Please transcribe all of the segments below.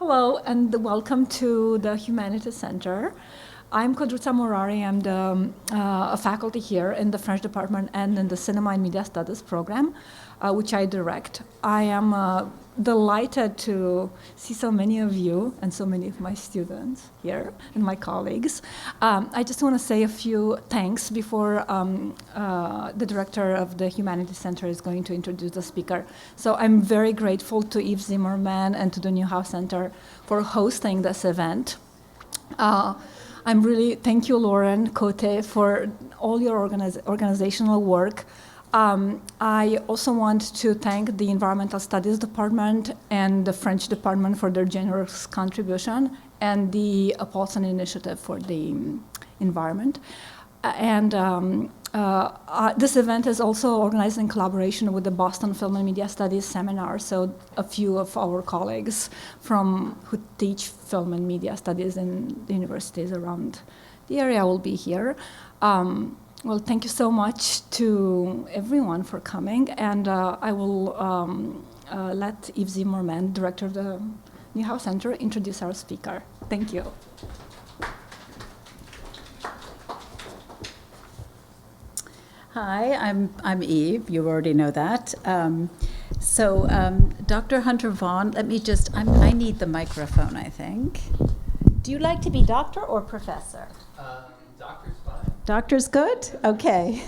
Hello, and welcome to the Humanities Center. I'm Kodruta Morari. I'm a faculty here in the French department and in the Cinema and Media Studies program, which I direct. I am delighted to see so many of you and so many of my students here and my colleagues. I just want to say a few thanks before the director of the Humanities Center is going to introduce the speaker. So I'm very grateful to Yves Zimmerman and to the Newhouse Center for hosting this event. Thank you, Lauren Cote, for all your organizational work. I also want to thank the Environmental Studies Department and the French Department for their generous contribution, and the Paulson Initiative for the environment. This event is also organized in collaboration with the Boston Film and Media Studies Seminar, so a few of our colleagues who teach film and media studies in the universities around the area will be here. Well, thank you so much to everyone for coming, and I will let Yves Zimmerman, director of the Newhouse Center, introduce our speaker. Thank you. Hi, I'm Eve. You already know that. Dr. Hunter Vaughan, I need the microphone, I think. Do you like to be doctor or professor? Doctor's fine. Doctor's good? Okay.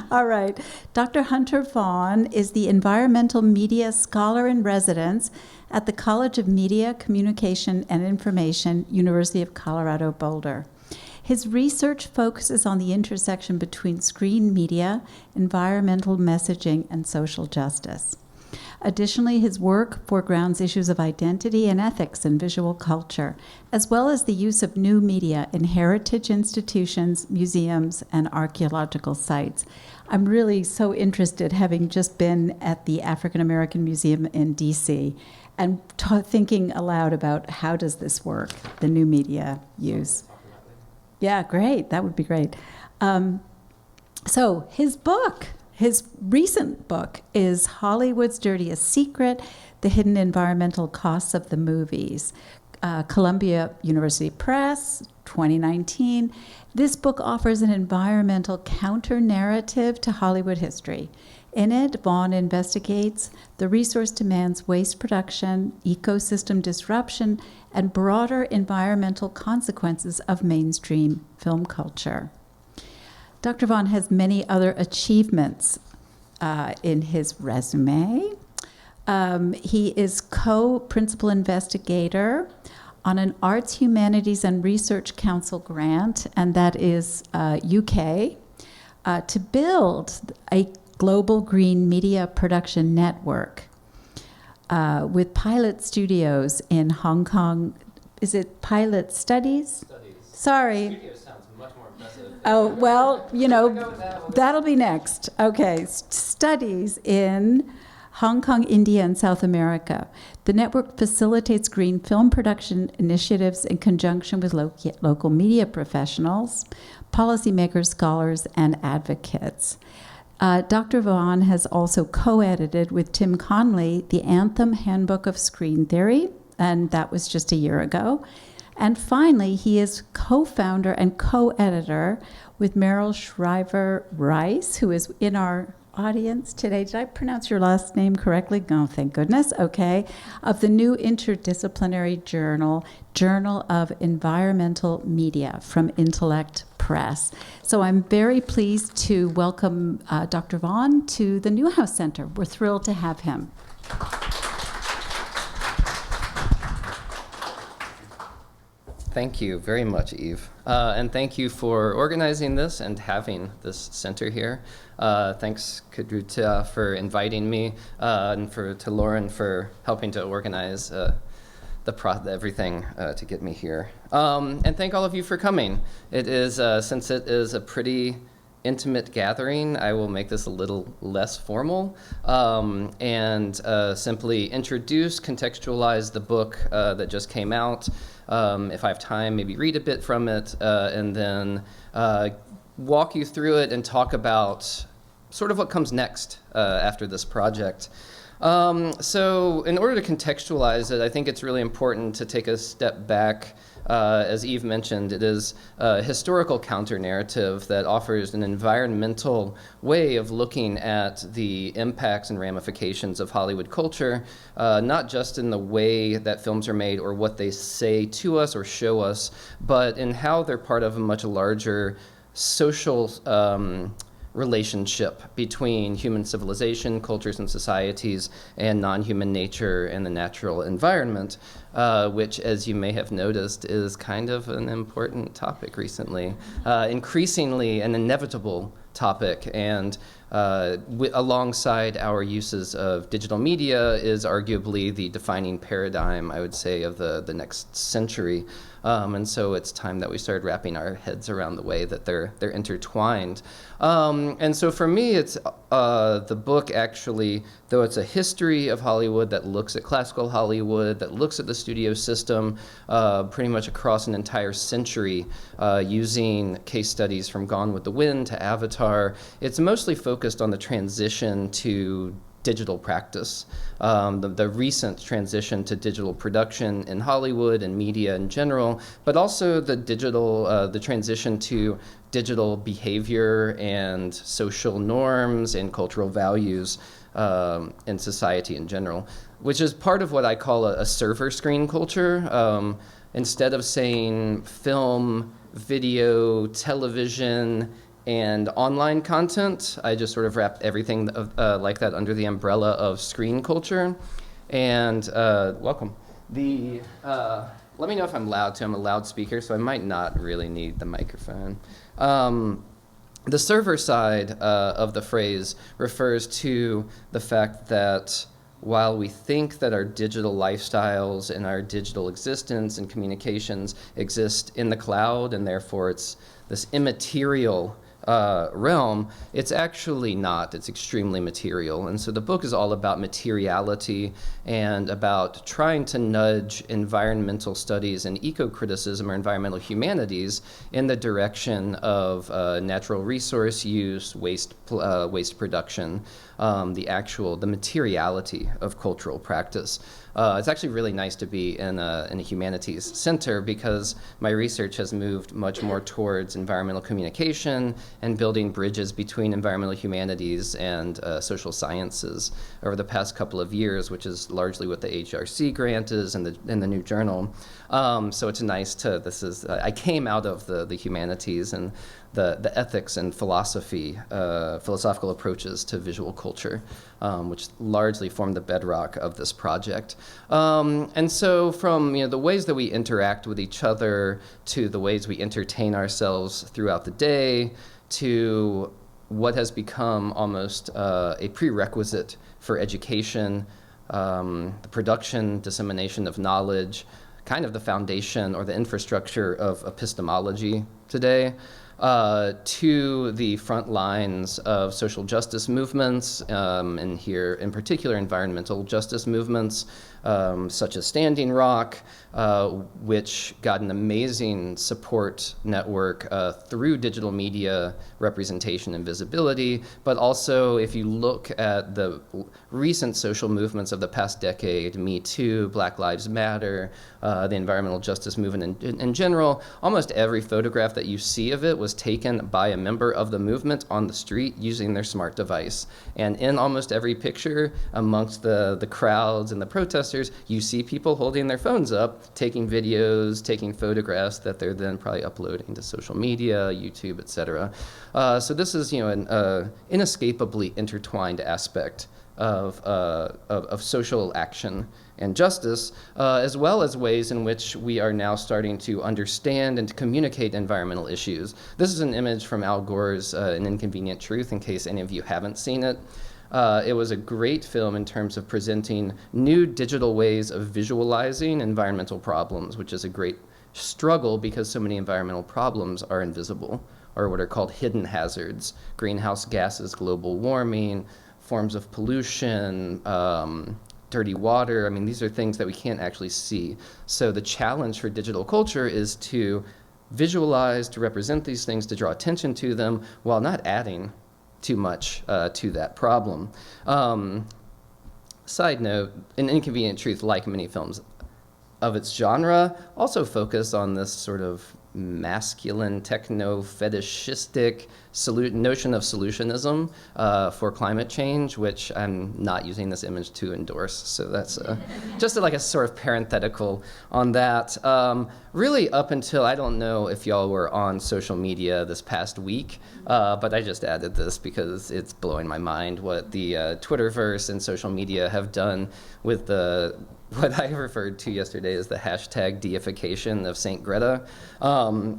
All right. Dr. Hunter Vaughan is the Environmental Media Scholar in Residence at the College of Media, Communication, and Information, University of Colorado Boulder. His research focuses on the intersection between screen media, environmental messaging, and social justice. Additionally, his work foregrounds issues of identity and ethics in visual culture, as well as the use of new media in heritage institutions, museums, and archaeological sites. I'm really so interested, having just been at the African American Museum in DC, and thinking aloud about how does this work, the new media use. Yeah, great. That would be great. So his recent book is Hollywood's Dirtiest Secret, The Hidden Environmental Costs of the Movies, Columbia University Press, 2019. This book offers an environmental counter-narrative to Hollywood history. In it, Vaughan investigates the resource demands, waste production, ecosystem disruption, and broader environmental consequences of mainstream film culture. Dr. Vaughan has many other achievements in his resume. He is co-principal investigator on an Arts, Humanities, and Research Council grant, and that is UK, to build a global green media production network with pilot studios in Hong Kong. Is it pilot studies? Sorry. Studio sounds much more impressive. Oh, well, that'll be next. Okay, studies in Hong Kong, India, and South America. The network facilitates green film production initiatives in conjunction with local media professionals, policymakers, scholars, and advocates. Dr. Vaughan has also co-edited with Tim Conley the Anthem Handbook of Screen Theory, and that was just a year ago. And finally, he is co-founder and co-editor with Meryl Shriver-Rice, who is in our audience today. Did I pronounce your last name correctly? Oh, thank goodness. Okay. Of the new interdisciplinary journal, Journal of Environmental Media from Intellect Press. So I'm very pleased to welcome Dr. Vaughan to the Newhouse Center. We're thrilled to have him. Thank you very much, Eve. And thank you for organizing this and having this center here. Thanks, Kodruta, for inviting me, and to Lauren for helping to organize everything to get me here. And thank all of you for coming. It is, since it is a pretty intimate gathering, I will make this a little less formal and simply introduce, contextualize the book that just came out. If I have time, maybe read a bit from it, and then walk you through it and talk about sort of what comes next after this project. So in order to contextualize it, I think it's really important to take a step back. As Eve mentioned, it is a historical counter-narrative that offers an environmental way of looking at the impacts and ramifications of Hollywood culture, not just in the way that films are made or what they say to us or show us, but in how they're part of a much larger social relationship between human civilization, cultures and societies, and non-human nature and the natural environment, which, as you may have noticed, is kind of an important topic recently, increasingly an inevitable topic, and alongside our uses of digital media is arguably the defining paradigm, I would say, of the next century. And so it's time that we started wrapping our heads around the way that they're intertwined. And so for me, it's the book actually, though it's a history of Hollywood that looks at classical Hollywood, that looks at the studio system pretty much across an entire century, using case studies from Gone with the Wind to Avatar. It's mostly focused on the transition to digital practice, the recent transition to digital production in Hollywood and media in general, but also the transition to digital behavior and social norms and cultural values in society in general, which is part of what I call a server screen culture. Instead of saying film, video, television, and online content, I just sort of wrapped everything like that under the umbrella of screen culture. And welcome. Let me know if I'm loud too. I'm a loudspeaker, so I might not really need the microphone. The server side of the phrase refers to the fact that while we think that our digital lifestyles and our digital existence and communications exist in the cloud, and therefore it's this immaterial realm, it's actually not. It's extremely material. And so the book is all about materiality and about trying to nudge environmental studies and eco-criticism or environmental humanities in the direction of natural resource use, waste production, the materiality of cultural practice. It's actually really nice to be in a humanities center because my research has moved much more towards environmental communication and building bridges between environmental humanities and social sciences over the past couple of years, which is largely what the HRC grant is and the new journal. So it's nice to, I came out of the humanities and the ethics and philosophical approaches to visual culture, which largely form the bedrock of this project. And so from the ways that we interact with each other to the ways we entertain ourselves throughout the day to what has become almost a prerequisite for education, the production, dissemination of knowledge, kind of the foundation or the infrastructure of epistemology today, to the front lines of social justice movements, and here in particular environmental justice movements, such as Standing Rock, which got an amazing support network through digital media representation and visibility. But also, if you look at the recent social movements of the past decade, Me Too, Black Lives Matter, the environmental justice movement in general, almost every photograph that you see of it was taken by a member of the movement on the street using their smart device. And in almost every picture amongst the crowds and the protesters, you see people holding their phones up, taking videos, taking photographs that they're then probably uploading to social media, YouTube, etc. So this is an inescapably intertwined aspect of social action and justice, as well as ways in which we are now starting to understand and to communicate environmental issues. This is an image from Al Gore's An Inconvenient Truth, in case any of you haven't seen it. It was a great film in terms of presenting new digital ways of visualizing environmental problems, which is a great struggle because so many environmental problems are invisible, or what are called hidden hazards: greenhouse gases, global warming, forms of pollution, dirty water. I mean, these are things that we can't actually see. So the challenge for digital culture is to visualize, to represent these things, to draw attention to them, while not adding too much to that problem. Side note, An Inconvenient Truth, like many films of its genre, also focus on this sort of masculine, techno-fetishistic notion of solutionism for climate change, which I'm not using this image to endorse. So that's just like a sort of parenthetical on that. Really up until, I don't know if y'all were on social media this past week, but I just added this because it's blowing my mind what the Twitterverse and social media have done with what I referred to yesterday as the hashtag deification of Saint Greta.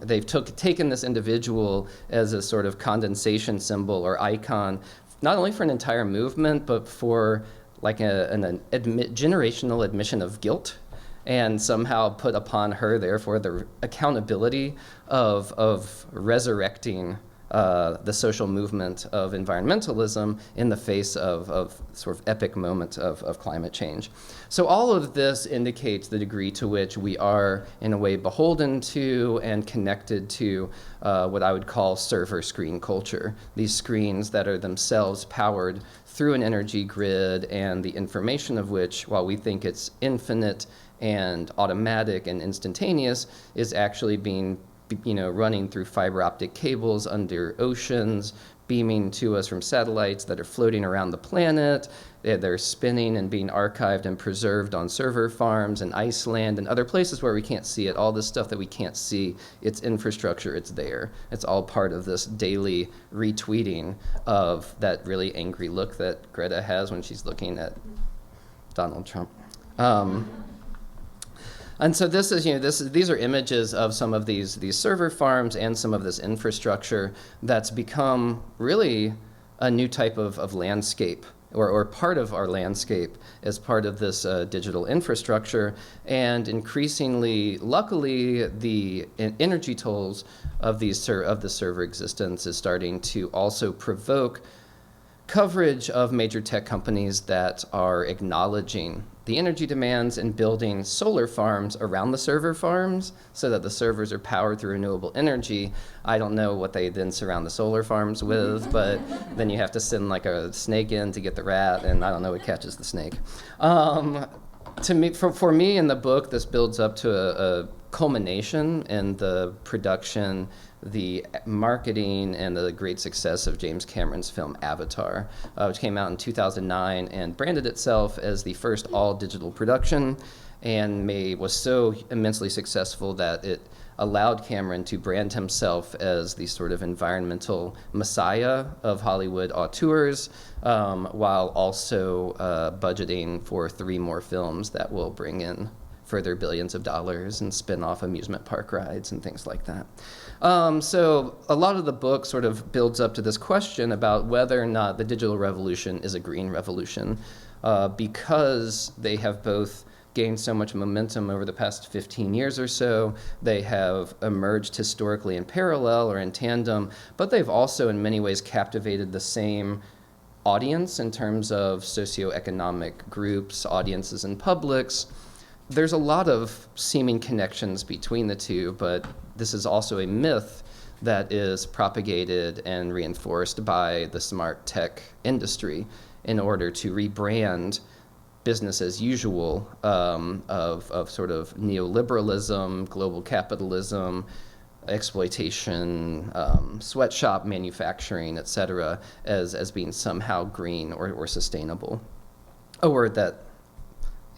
They've taken this individual as a sort of condensation symbol or icon, not only for an entire movement, but for like an generational admission of guilt, and somehow put upon her, therefore, the accountability of resurrecting the social movement of environmentalism in the face of sort of epic moment of climate change. So all of this indicates the degree to which we are, in a way, beholden to and connected to what I would call server screen culture. These screens that are themselves powered through an energy grid, and the information of which, while we think it's infinite and automatic and instantaneous, is actually being running through fiber optic cables under oceans, beaming to us from satellites that are floating around the planet. They're spinning and being archived and preserved on server farms in Iceland and other places where we can't see it. All this stuff that we can't see, it's infrastructure, it's there. It's all part of this daily retweeting of that really angry look that Greta has when she's looking at Donald Trump. And so this is, these are images of some of these server farms and some of this infrastructure that's become really a new type of landscape, or part of our landscape as part of this digital infrastructure. And increasingly, luckily, the energy tolls of the server existence is starting to also provoke coverage of major tech companies that are acknowledging the energy demands and building solar farms around the server farms so that the servers are powered through renewable energy. I don't know what they then surround the solar farms with, but then you have to send like a snake in to get the rat, and I don't know what catches the snake. For me in the book, this builds up to a culmination in the production, the marketing, and the great success of James Cameron's film Avatar, which came out in 2009 and branded itself as the first all-digital production, and was so immensely successful that it allowed Cameron to brand himself as the sort of environmental messiah of Hollywood auteurs, while also budgeting for 3 more films that will bring in further billions of dollars and spin off amusement park rides and things like that. So a lot of the book sort of builds up to this question about whether or not the digital revolution is a green revolution, because they have both gained so much momentum over the past 15 years or so. They have emerged historically in parallel or in tandem, but they've also in many ways captivated the same audience in terms of socioeconomic groups, audiences, and publics. There's a lot of seeming connections between the two, but this is also a myth that is propagated and reinforced by the smart tech industry in order to rebrand business as usual of sort of neoliberalism, global capitalism, exploitation, sweatshop manufacturing, et cetera, as being somehow green or sustainable. A word that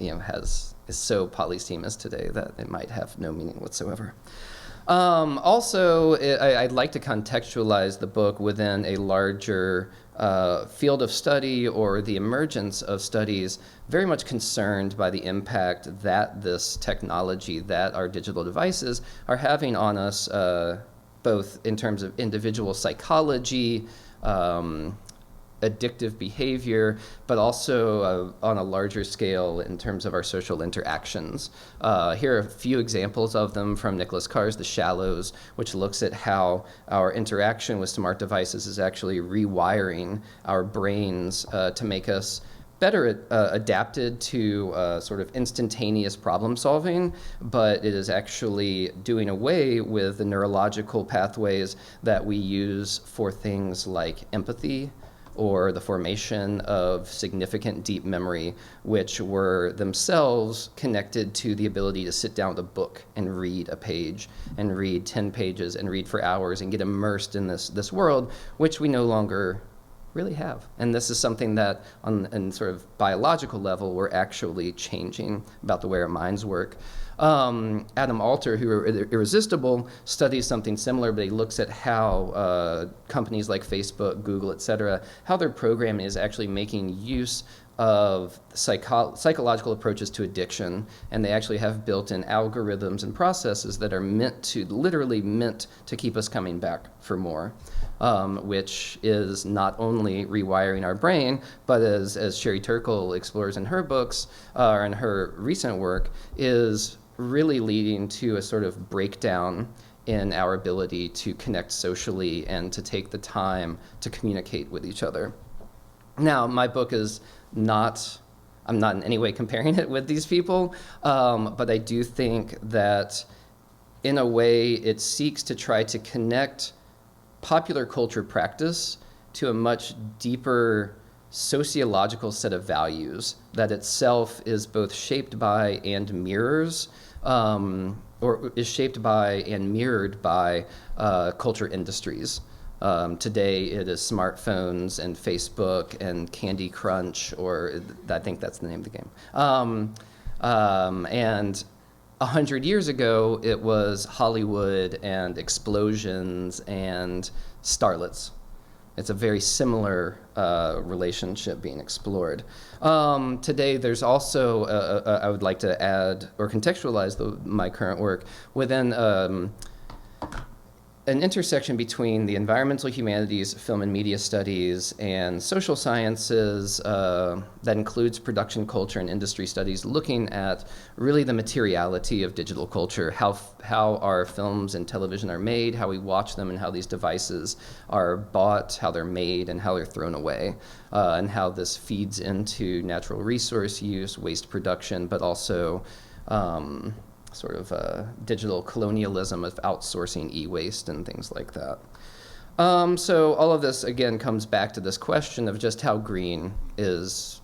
is so polysemous today that it might have no meaning whatsoever. Also, I'd like to contextualize the book within a larger field of study, or the emergence of studies very much concerned by the impact that this technology, that our digital devices are having on us, both in terms of individual psychology, addictive behavior, but also on a larger scale in terms of our social interactions. Here are a few examples of them from Nicholas Carr's The Shallows, which looks at how our interaction with smart devices is actually rewiring our brains to make us better adapted to sort of instantaneous problem solving, but it is actually doing away with the neurological pathways that we use for things like empathy or the formation of significant deep memory, which were themselves connected to the ability to sit down with a book and read a page and read 10 pages and read for hours and get immersed in this world, which we no longer really have. And this is something that on sort of biological level, we're actually changing about the way our minds work. Adam Alter, who wrote Irresistible, studies something similar, but he looks at how companies like Facebook, Google, et cetera, how their programming is actually making use of psychological approaches to addiction, and they actually have built in algorithms and processes that are literally meant to keep us coming back for more, which is not only rewiring our brain, but as Sherry Turkle explores in her books, or in her recent work, is really leading to a sort of breakdown in our ability to connect socially and to take the time to communicate with each other. Now, my book is I'm not in any way comparing it with these people, but I do think that in a way it seeks to try to connect popular culture practice to a much deeper sociological set of values that itself is both shaped by and mirrors, or is shaped by and mirrored by culture industries. Today it is smartphones and Facebook and Candy Crunch, or I think that's the name of the game. And 100 years ago, it was Hollywood and explosions and starlets. It's a very similar relationship being explored. Today, there's also, I would like to add or contextualize my current work within an intersection between the environmental humanities, film and media studies, and social sciences that includes production culture and industry studies, looking at really the materiality of digital culture, how our films and television are made, how we watch them, and how these devices are bought, how they're made, and how they're thrown away, and how this feeds into natural resource use, waste production, but also sort of digital colonialism of outsourcing e-waste and things like that. So all of this, again, comes back to this question of just how green is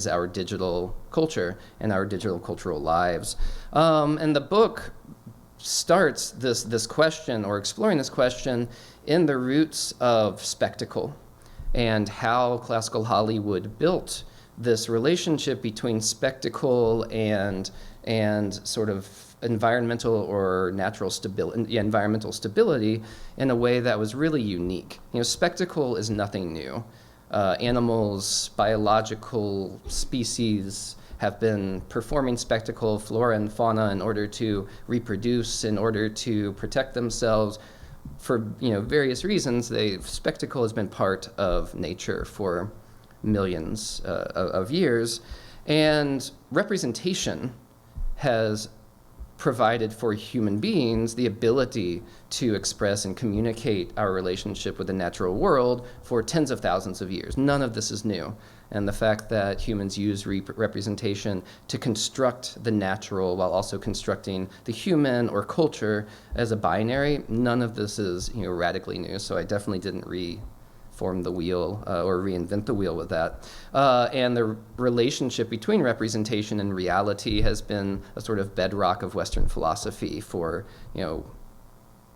our digital culture and our digital cultural lives. And the book starts this question, or exploring this question, in the roots of spectacle and how classical Hollywood built this relationship between spectacle and sort of environmental or natural stability, environmental stability, in a way that was really unique. Spectacle is nothing new. Animals, biological species have been performing spectacle, flora and fauna, in order to reproduce, in order to protect themselves. For various reasons, spectacle has been part of nature for millions of years, and representation has provided for human beings the ability to express and communicate our relationship with the natural world for tens of thousands of years. None of this is new. And the fact that humans use representation to construct the natural while also constructing the human or culture as a binary, none of this is radically new. So I definitely didn't reform the wheel or reinvent the wheel with that. And the relationship between representation and reality has been a sort of bedrock of Western philosophy for,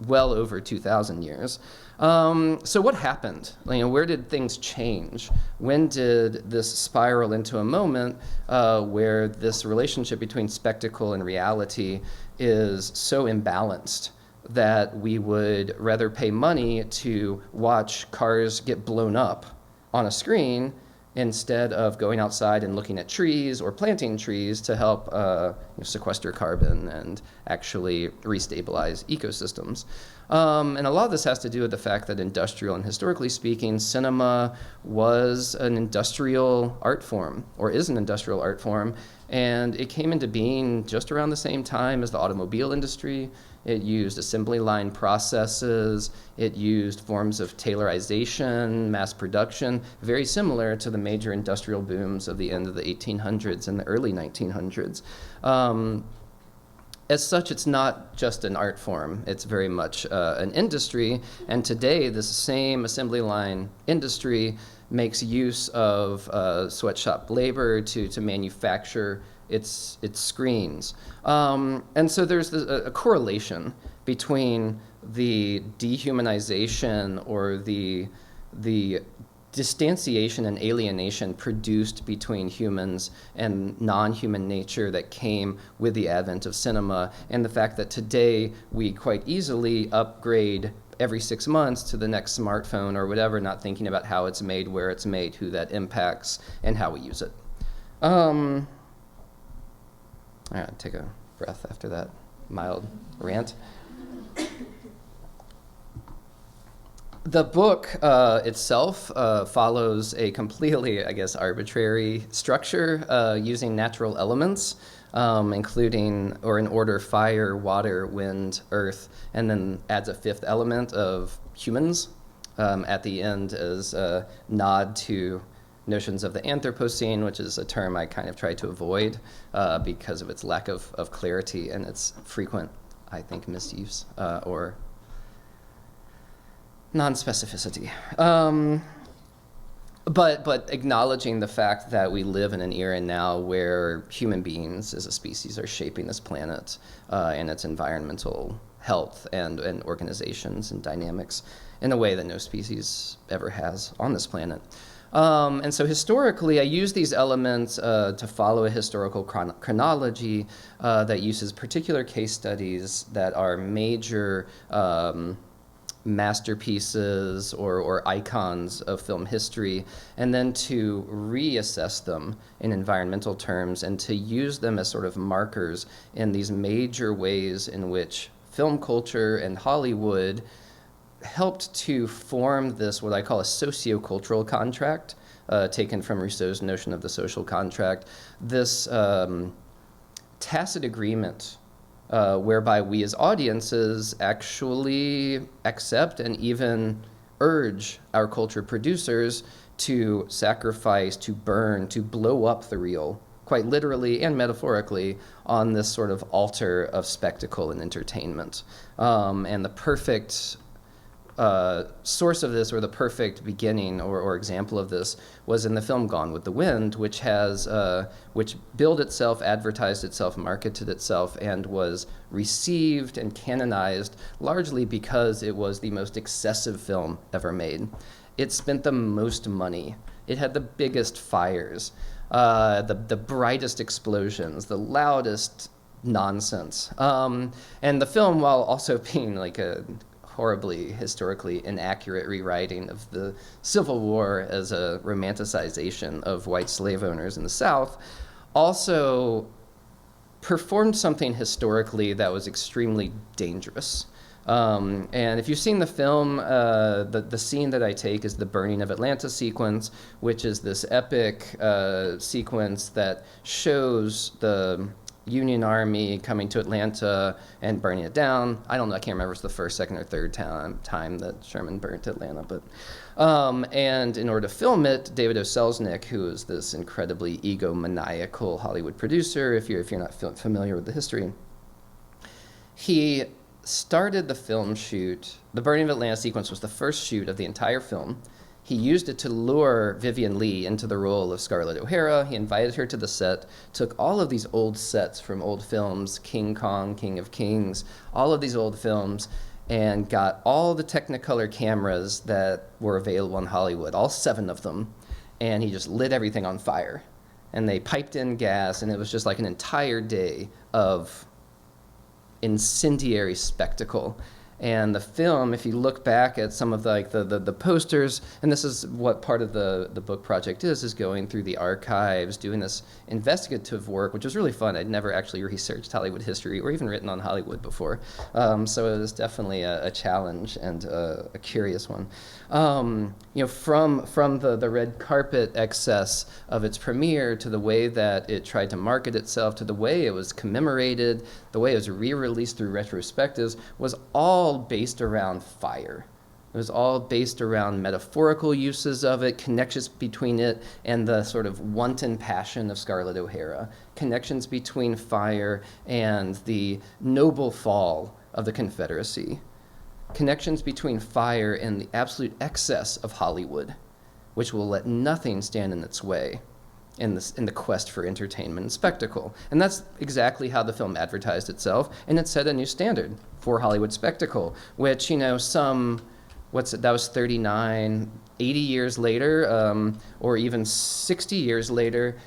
well over 2,000 years. So what happened? Where did things change? When did this spiral into a moment where this relationship between spectacle and reality is so imbalanced that we would rather pay money to watch cars get blown up on a screen instead of going outside and looking at trees or planting trees to help sequester carbon and actually restabilize ecosystems? And a lot of this has to do with the fact that industrial and historically speaking, cinema was an industrial art form, or is an industrial art form, and it came into being just around the same time as the automobile industry. It used assembly line processes, it used forms of tailorization, mass production, very similar to the major industrial booms of the end of the 1800s and the early 1900s. As such, it's not just an art form, it's very much an industry, and today this same assembly line industry makes use of sweatshop labor to manufacture its screens. And so there's a correlation between the dehumanization or the distanciation and alienation produced between humans and non-human nature that came with the advent of cinema, and the fact that today we quite easily upgrade every 6 months to the next smartphone or whatever, not thinking about how it's made, where it's made, who that impacts, and how we use it. All right, take a breath after that mild rant. The book itself follows a completely, I guess, arbitrary structure using natural elements, including, or in order, fire, water, wind, earth, and then adds a fifth element of humans at the end as a nod to notions of the Anthropocene, which is a term I kind of try to avoid because of its lack of clarity and its frequent, I think, misuse or non-specificity. But acknowledging the fact that we live in an era now where human beings as a species are shaping this planet and its environmental health and organizations and dynamics in a way that no species ever has on this planet. And so historically, I use these elements to follow a historical chronology that uses particular case studies that are major masterpieces or icons of film history, and then to reassess them in environmental terms and to use them as sort of markers in these major ways in which film culture and Hollywood helped to form this, what I call a sociocultural contract, taken from Rousseau's notion of the social contract, this tacit agreement whereby we as audiences actually accept and even urge our culture producers to sacrifice, to burn, to blow up the real, quite literally and metaphorically, on this sort of altar of spectacle and entertainment. And the perfect source of this, or the perfect beginning or example of this, was in the film Gone with the Wind, which billed itself, advertised itself, marketed itself, and was received and canonized largely because it was the most excessive film ever made. It spent the most money. It had the biggest fires, the brightest explosions, the loudest nonsense. And the film, while also being like a horribly historically inaccurate rewriting of the Civil War as a romanticization of white slave owners in the South, also performed something historically that was extremely dangerous. And if you've seen the film, the scene that I take is the Burning of Atlanta sequence, which is this epic sequence that shows the Union Army coming to Atlanta and burning it down. I can't remember if it's the first, second, or third time that Sherman burnt Atlanta. But and in order to film it, David O. Selznick, who is this incredibly egomaniacal Hollywood producer, if you're not familiar with the history, he started the film shoot. The Burning of Atlanta sequence was the first shoot of the entire film. He used it to lure Vivien Leigh into the role of Scarlett O'Hara. He invited her to the set, took all of these old sets from old films, King Kong, King of Kings, all of these old films, and got all the Technicolor cameras that were available in Hollywood, all 7 of them, and he just lit everything on fire. And they piped in gas, and it was just like an entire day of incendiary spectacle. And the film, if you look back at some of the posters, and this is what part of the book project is going through the archives, doing this investigative work, which was really fun. I'd never actually researched Hollywood history or even written on Hollywood before. So it was definitely a challenge and a curious one. From the red carpet excess of its premiere to the way that it tried to market itself, to the way it was commemorated, the way it was re-released through retrospectives, was all based around fire. It was all based around metaphorical uses of it, connections between it and the sort of wanton passion of Scarlett O'Hara, connections between fire and the noble fall of the Confederacy, connections between fire and the absolute excess of Hollywood, which will let nothing stand in its way in the quest for entertainment and spectacle. And that's exactly how the film advertised itself, and it set a new standard for Hollywood spectacle, which, that was 39, 80 years later, or even 60 years later,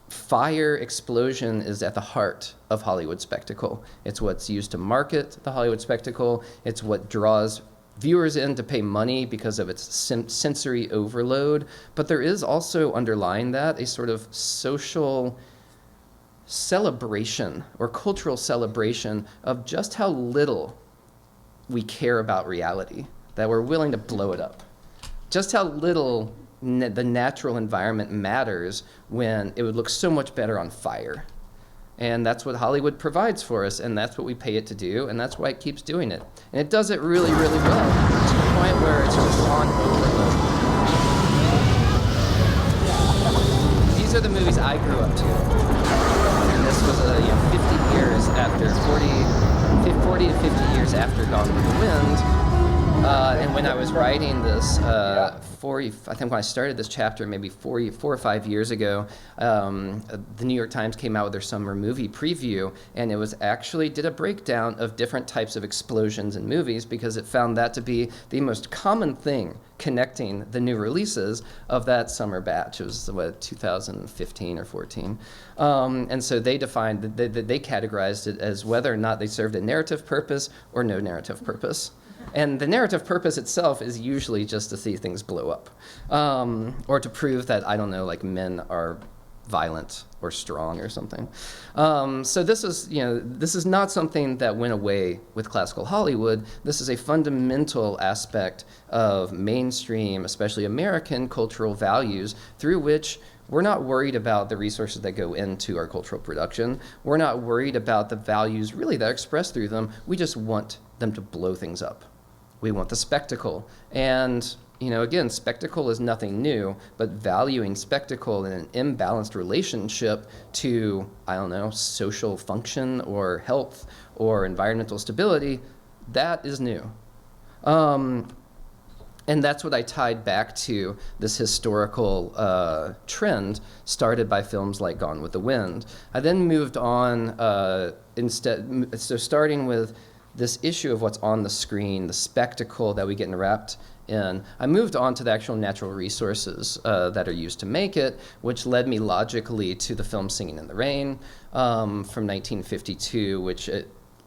fire explosion is at the heart of Hollywood spectacle. It's what's used to market the Hollywood spectacle. It's what draws viewers in to pay money because of its sensory overload. But there is also underlying that a sort of social celebration or cultural celebration of just how little we care about reality, that we're willing to blow it up. Just how little the natural environment matters when it would look so much better on fire. And that's what Hollywood provides for us, and that's what we pay it to do, and that's why it keeps doing it. And it does it really, really well, to the point where it's just on overload. These are the movies I grew up to. And this was 50 years after, 40 to 50 years after Gone with the Wind. And when I was writing this, I think when I started this chapter maybe 4 or 5 years ago, the New York Times came out with their summer movie preview, and it was actually did a breakdown of different types of explosions in movies because it found that to be the most common thing connecting the new releases of that summer batch. It was, 2015 or 14. And so they defined, they categorized it as whether or not they served a narrative purpose or no narrative purpose. And the narrative purpose itself is usually just to see things blow up, or to prove that, men are violent or strong or something. So this is not something that went away with classical Hollywood. This is a fundamental aspect of mainstream, especially American cultural values, through which we're not worried about the resources that go into our cultural production. We're not worried about the values really that are expressed through them. We just want them to blow things up. We want the spectacle. And, again, spectacle is nothing new, but valuing spectacle in an imbalanced relationship to, social function or health or environmental stability, that is new. And that's what I tied back to this historical trend started by films like Gone with the Wind. I then moved on so starting with this issue of what's on the screen, the spectacle that we get enwrapped in, I moved on to the actual natural resources that are used to make it, which led me logically to the film Singing in the Rain from 1952, which,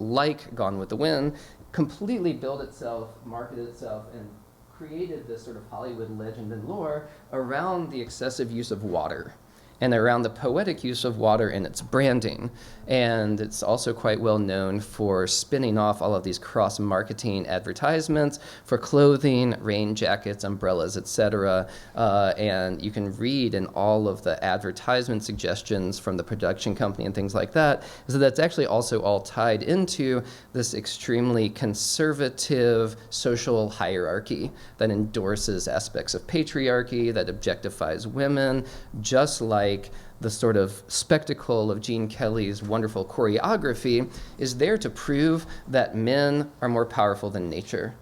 like Gone with the Wind, completely built itself, marketed itself, and created this sort of Hollywood legend and lore around the excessive use of water and around the poetic use of water in its branding. And it's also quite well known for spinning off all of these cross-marketing advertisements for clothing, rain jackets, umbrellas, etc. And you can read in all of the advertisement suggestions from the production company and things like that, is that that's actually also all tied into this extremely conservative social hierarchy that endorses aspects of patriarchy, that objectifies women, just like the sort of spectacle of Gene Kelly's wonderful choreography is there to prove that men are more powerful than nature,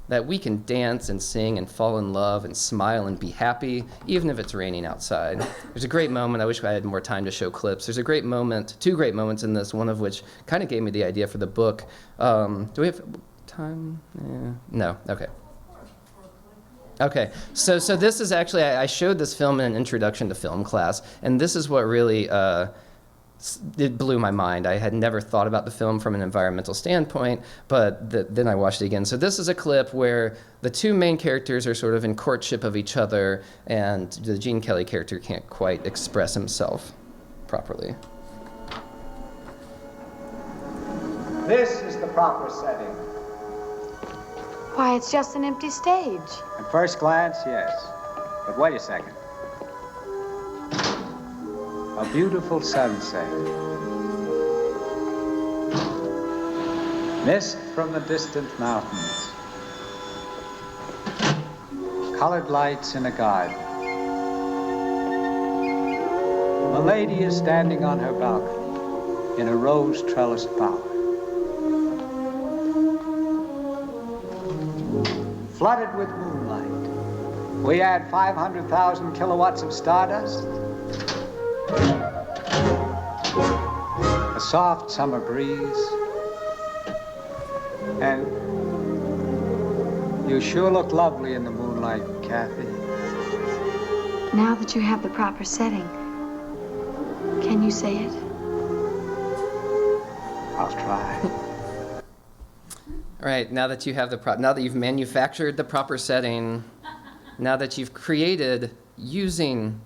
that we can dance and sing and fall in love and smile and be happy, even if it's raining outside. There's a great moment, I wish I had more time to show clips. There's a great moment, two great moments in this, one of which kind of gave me the idea for the book. Do we have time? No, okay. Okay, so this is actually, I showed this film in an introduction to film class, and this is what really it blew my mind. I had never thought about the film from an environmental standpoint, but then I watched it again. So this is a clip where the two main characters are sort of in courtship of each other, and the Gene Kelly character can't quite express himself properly. This is the proper setting. Why, it's just an empty stage. At first glance, yes. But wait a second. A beautiful sunset. Mist from the distant mountains. Colored lights in a garden. A lady is standing on her balcony in a rose trellised bower. Flooded with moonlight. We add 500,000 kilowatts of stardust. A soft summer breeze. And you sure look lovely in the moonlight, Kathy. Now that you have the proper setting, can you say it? I'll try. All right, now that you have now that you've manufactured the proper setting, now that you've created using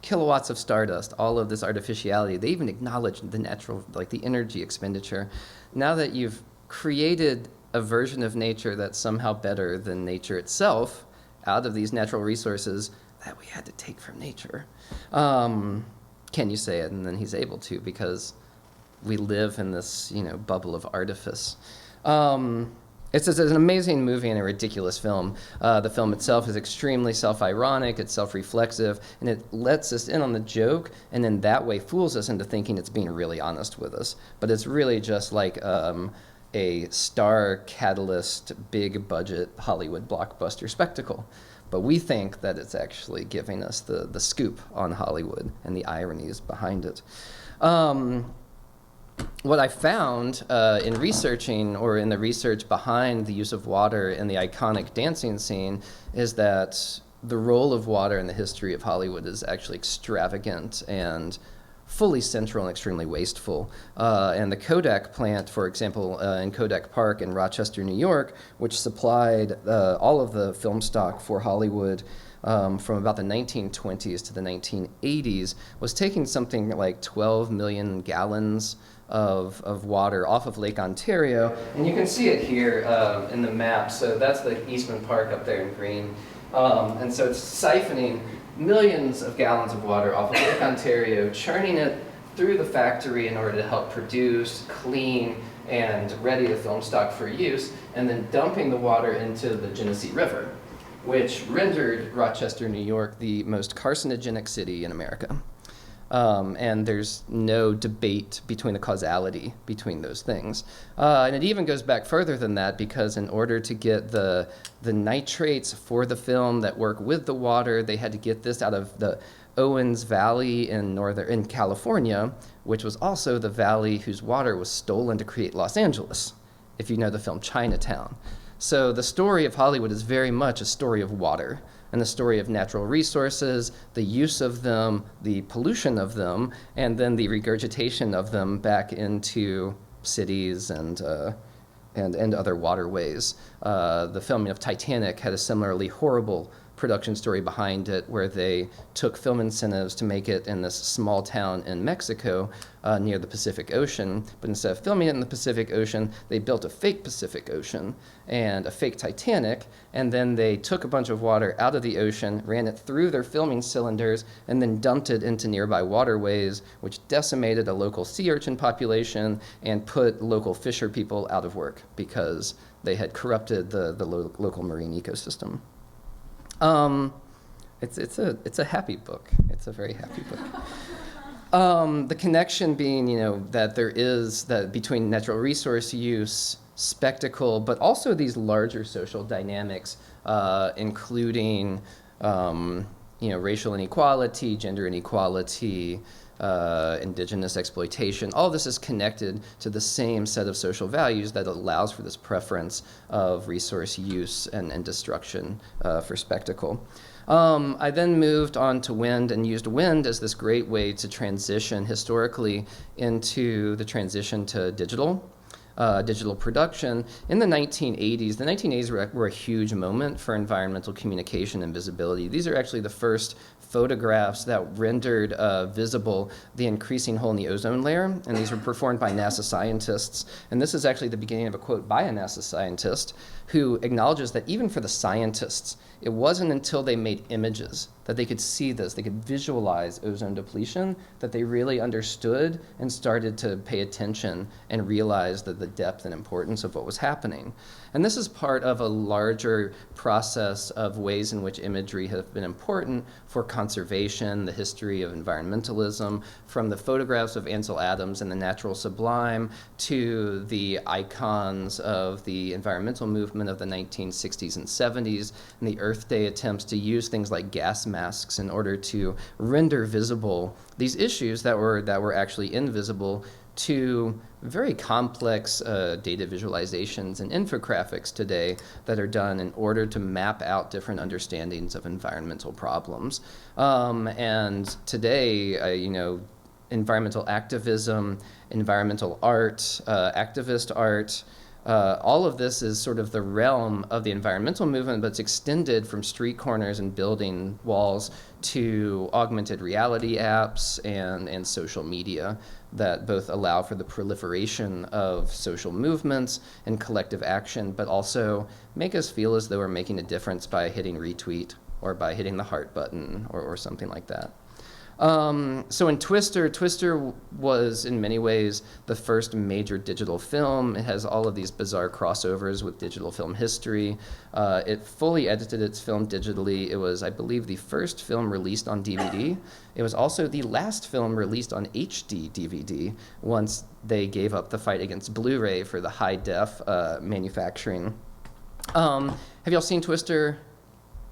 kilowatts of stardust, all of this artificiality, they even acknowledge the natural, like the energy expenditure. Now that you've created a version of nature that's somehow better than nature itself, out of these natural resources that we had to take from nature, can you say it? And then he's able to, because we live in this, bubble of artifice. It's an amazing movie and a ridiculous film. The film itself is extremely self-ironic, it's self-reflexive, and it lets us in on the joke, and in that way fools us into thinking it's being really honest with us. But it's really just like a star catalyst, big budget Hollywood blockbuster spectacle. But we think that it's actually giving us the scoop on Hollywood and the ironies behind it. What I found in researching, or in the research behind the use of water in the iconic dancing scene, is that the role of water in the history of Hollywood is actually extravagant and fully central and extremely wasteful. And the Kodak plant, for example, in Kodak Park in Rochester, New York, which supplied all of the film stock for Hollywood from about the 1920s to the 1980s, was taking something like 12 million gallons of water off of Lake Ontario. And you can see it here in the map. So that's the Eastman Park up there in green. And so it's siphoning millions of gallons of water off of Lake Ontario, churning it through the factory in order to help produce, clean, and ready the film stock for use, and then dumping the water into the Genesee River, which rendered Rochester, New York, the most carcinogenic city in America. And there's no debate between the causality between those things. And it even goes back further than that, because in order to get the nitrates for the film that work with the water, they had to get this out of the Owens Valley in California, which was also the valley whose water was stolen to create Los Angeles, if you know the film Chinatown. So the story of Hollywood is very much a story of water, and the story of natural resources, the use of them, the pollution of them, and then the regurgitation of them back into cities and other waterways. The filming of Titanic had a similarly horrible production story behind it, where they took film incentives to make it in this small town in Mexico near the Pacific Ocean, but instead of filming it in the Pacific Ocean, they built a fake Pacific Ocean and a fake Titanic, and then they took a bunch of water out of the ocean, ran it through their filming cylinders, and then dumped it into nearby waterways, which decimated a local sea urchin population and put local fisher people out of work because they had corrupted the local marine ecosystem. It's a happy book. It's a very happy book. The connection being, that there is that between natural resource use, spectacle, but also these larger social dynamics, including, racial inequality, gender inequality, indigenous exploitation. All this is connected to the same set of social values that allows for this preference of resource use and destruction for spectacle. I then moved on to wind and used wind as this great way to transition historically into the transition to digital production. In the 1980s, the 1980s were a huge moment for environmental communication and visibility. These are actually the first photographs that rendered visible the increasing hole in the ozone layer, and these were performed by NASA scientists. And this is actually the beginning of a quote by a NASA scientist who acknowledges that even for the scientists, it wasn't until they made images that they could see this, they could visualize ozone depletion, that they really understood and started to pay attention and realize that the depth and importance of what was happening. And this is part of a larger process of ways in which imagery have been important for conservation, the history of environmentalism, from the photographs of Ansel Adams and the natural sublime to the icons of the environmental movement of the 1960s and 70s, and the Earth Day attempts to use things like gas masks in order to render visible these issues that were actually invisible to very complex data visualizations and infographics today that are done in order to map out different understandings of environmental problems. And today, environmental activism, environmental art, activist art, all of this is sort of the realm of the environmental movement, but it's extended from street corners and building walls to augmented reality apps and social media that both allow for the proliferation of social movements and collective action, but also make us feel as though we're making a difference by hitting retweet or by hitting the heart button or something like that. So in Twister was in many ways the first major digital film. It has all of these bizarre crossovers with digital film history. It fully edited its film digitally. It was, I believe, the first film released on DVD. It was also the last film released on HD DVD once they gave up the fight against Blu-ray for the high-def manufacturing. Have y'all seen Twister?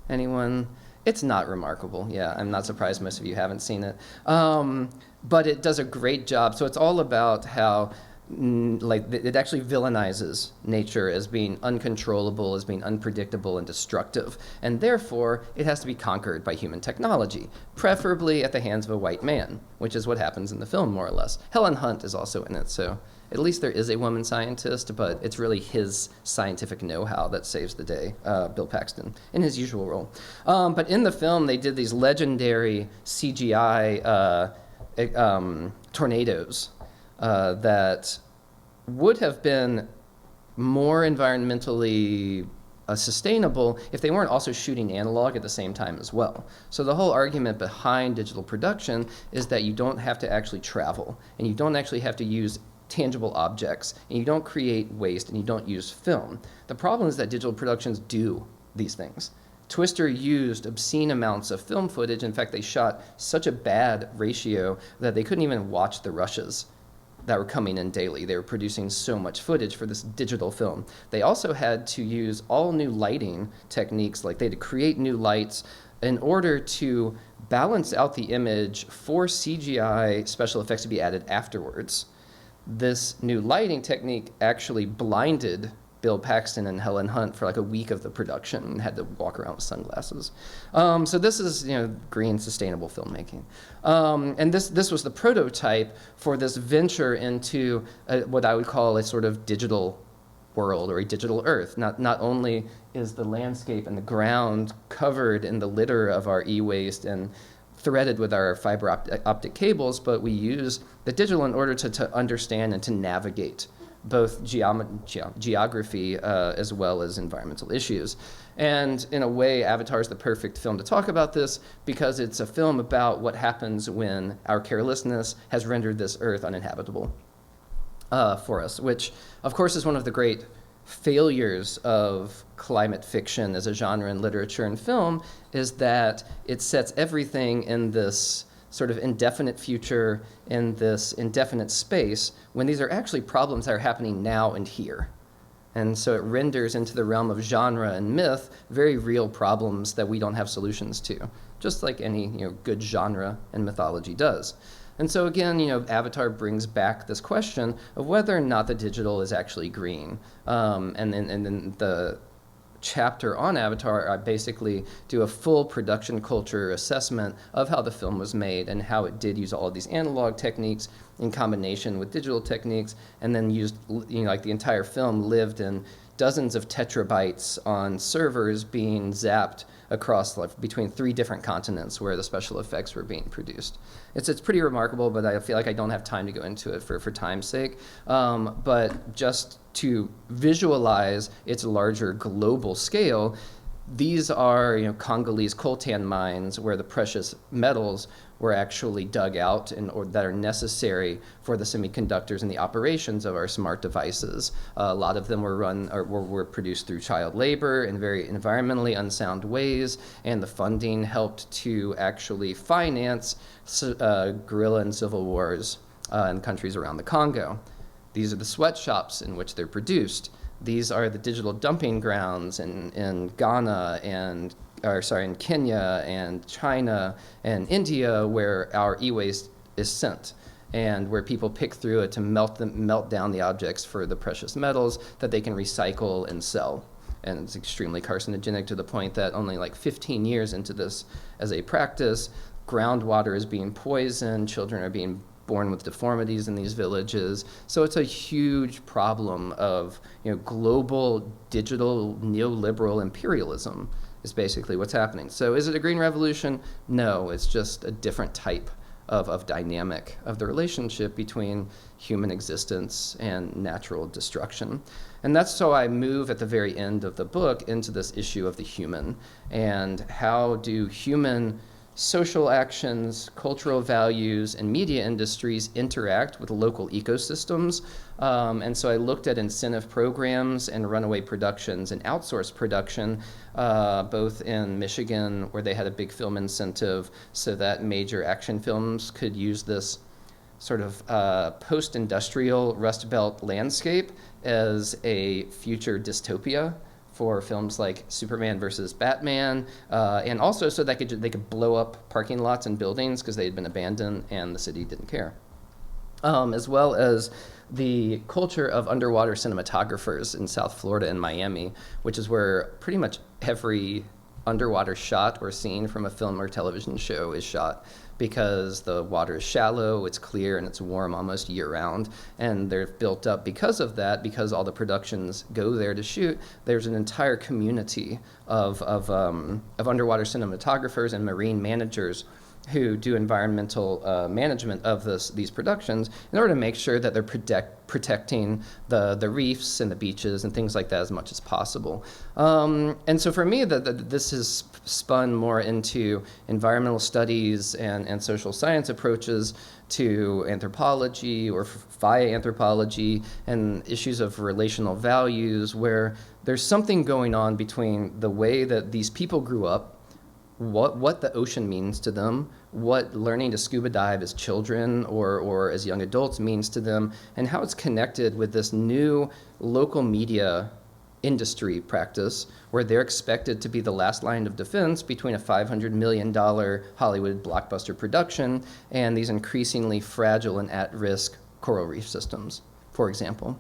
Anyone? It's not remarkable. Yeah, I'm not surprised most of you haven't seen it. But it does a great job. So it's all about how it actually villainizes nature as being uncontrollable, as being unpredictable and destructive. And therefore, it has to be conquered by human technology, preferably at the hands of a white man, which is what happens in the film, more or less. Helen Hunt is also in it, so at least there is a woman scientist, but it's really his scientific know-how that saves the day, Bill Paxton, in his usual role. But in the film, they did these legendary CGI tornadoes that would have been more environmentally sustainable if they weren't also shooting analog at the same time as well. So the whole argument behind digital production is that you don't have to actually travel, and you don't actually have to use tangible objects, and you don't create waste, and you don't use film. The problem is that digital productions do these things. Twister used obscene amounts of film footage. In fact, they shot such a bad ratio that they couldn't even watch the rushes that were coming in daily. They were producing so much footage for this digital film. They also had to use all new lighting techniques, like they had to create new lights in order to balance out the image for CGI special effects to be added afterwards. This new lighting technique actually blinded Bill Paxton and Helen Hunt for like a week of the production and had to walk around with sunglasses. So this is, green, sustainable filmmaking. And this was the prototype for this venture into what I would call a sort of digital world or a digital earth. Not only is the landscape and the ground covered in the litter of our e-waste and threaded with our fiber optic cables, but we use the digital in order to understand and to navigate both geography as well as environmental issues. And in a way, Avatar is the perfect film to talk about this because it's a film about what happens when our carelessness has rendered this earth uninhabitable for us, which of course is one of the great failures of climate fiction as a genre in literature and film, is that it sets everything in this sort of indefinite future, in this indefinite space, when these are actually problems that are happening now and here. And so it renders into the realm of genre and myth very real problems that we don't have solutions to, just like any good genre and mythology does. And so again, Avatar brings back this question of whether or not the digital is actually green. And then the chapter on Avatar, I basically do a full production culture assessment of how the film was made and how it did use all of these analog techniques in combination with digital techniques, and then used, like the entire film lived in dozens of terabytes on servers being zapped across between 3 different continents where the special effects were being produced. It's pretty remarkable, but I feel like I don't have time to go into it for time's sake. But just to visualize its larger global scale, these are Congolese coltan mines where the precious metals were actually dug out or that are necessary for the semiconductors and the operations of our smart devices. A lot of them were run or were produced through child labor in very environmentally unsound ways, and the funding helped to actually finance guerrilla and civil wars in countries around the Congo. These are the sweatshops in which they're produced. These are the digital dumping grounds in Ghana in Kenya and China and India, where our e-waste is sent, and where people pick through it to melt down the objects for the precious metals that they can recycle and sell. And it's extremely carcinogenic to the point that only like 15 years into this as a practice, groundwater is being poisoned, children are being born with deformities in these villages. So it's a huge problem of global digital neoliberal imperialism is basically what's happening. So is it a green revolution? No, it's just a different type of dynamic of the relationship between human existence and natural destruction. And that's how I move at the very end of the book into this issue of the human, and how do human social actions, cultural values, and media industries interact with local ecosystems. And so I looked at incentive programs and runaway productions and outsourced production, both in Michigan, where they had a big film incentive so that major action films could use this sort of post-industrial Rust Belt landscape as a future dystopia for films like Superman versus Batman, and also so that they could blow up parking lots and buildings because they had been abandoned and the city didn't care. As well as the culture of underwater cinematographers in South Florida and Miami, which is where pretty much every underwater shot or scene from a film or television show is shot, because the water is shallow, it's clear, and it's warm almost year-round. And they're built up because of that, because all the productions go there to shoot. There's an entire community of underwater cinematographers and marine managers who do environmental management of these productions in order to make sure that they're protecting the reefs and the beaches and things like that as much as possible. And so for me, this has spun more into environmental studies and social science approaches to anthropology or via anthropology and issues of relational values, where there's something going on between the way that these people grew up, what the ocean means to them, what learning to scuba dive as children or as young adults means to them, and how it's connected with this new local media industry practice where they're expected to be the last line of defense between a $500 million Hollywood blockbuster production and these increasingly fragile and at-risk coral reef systems, for example.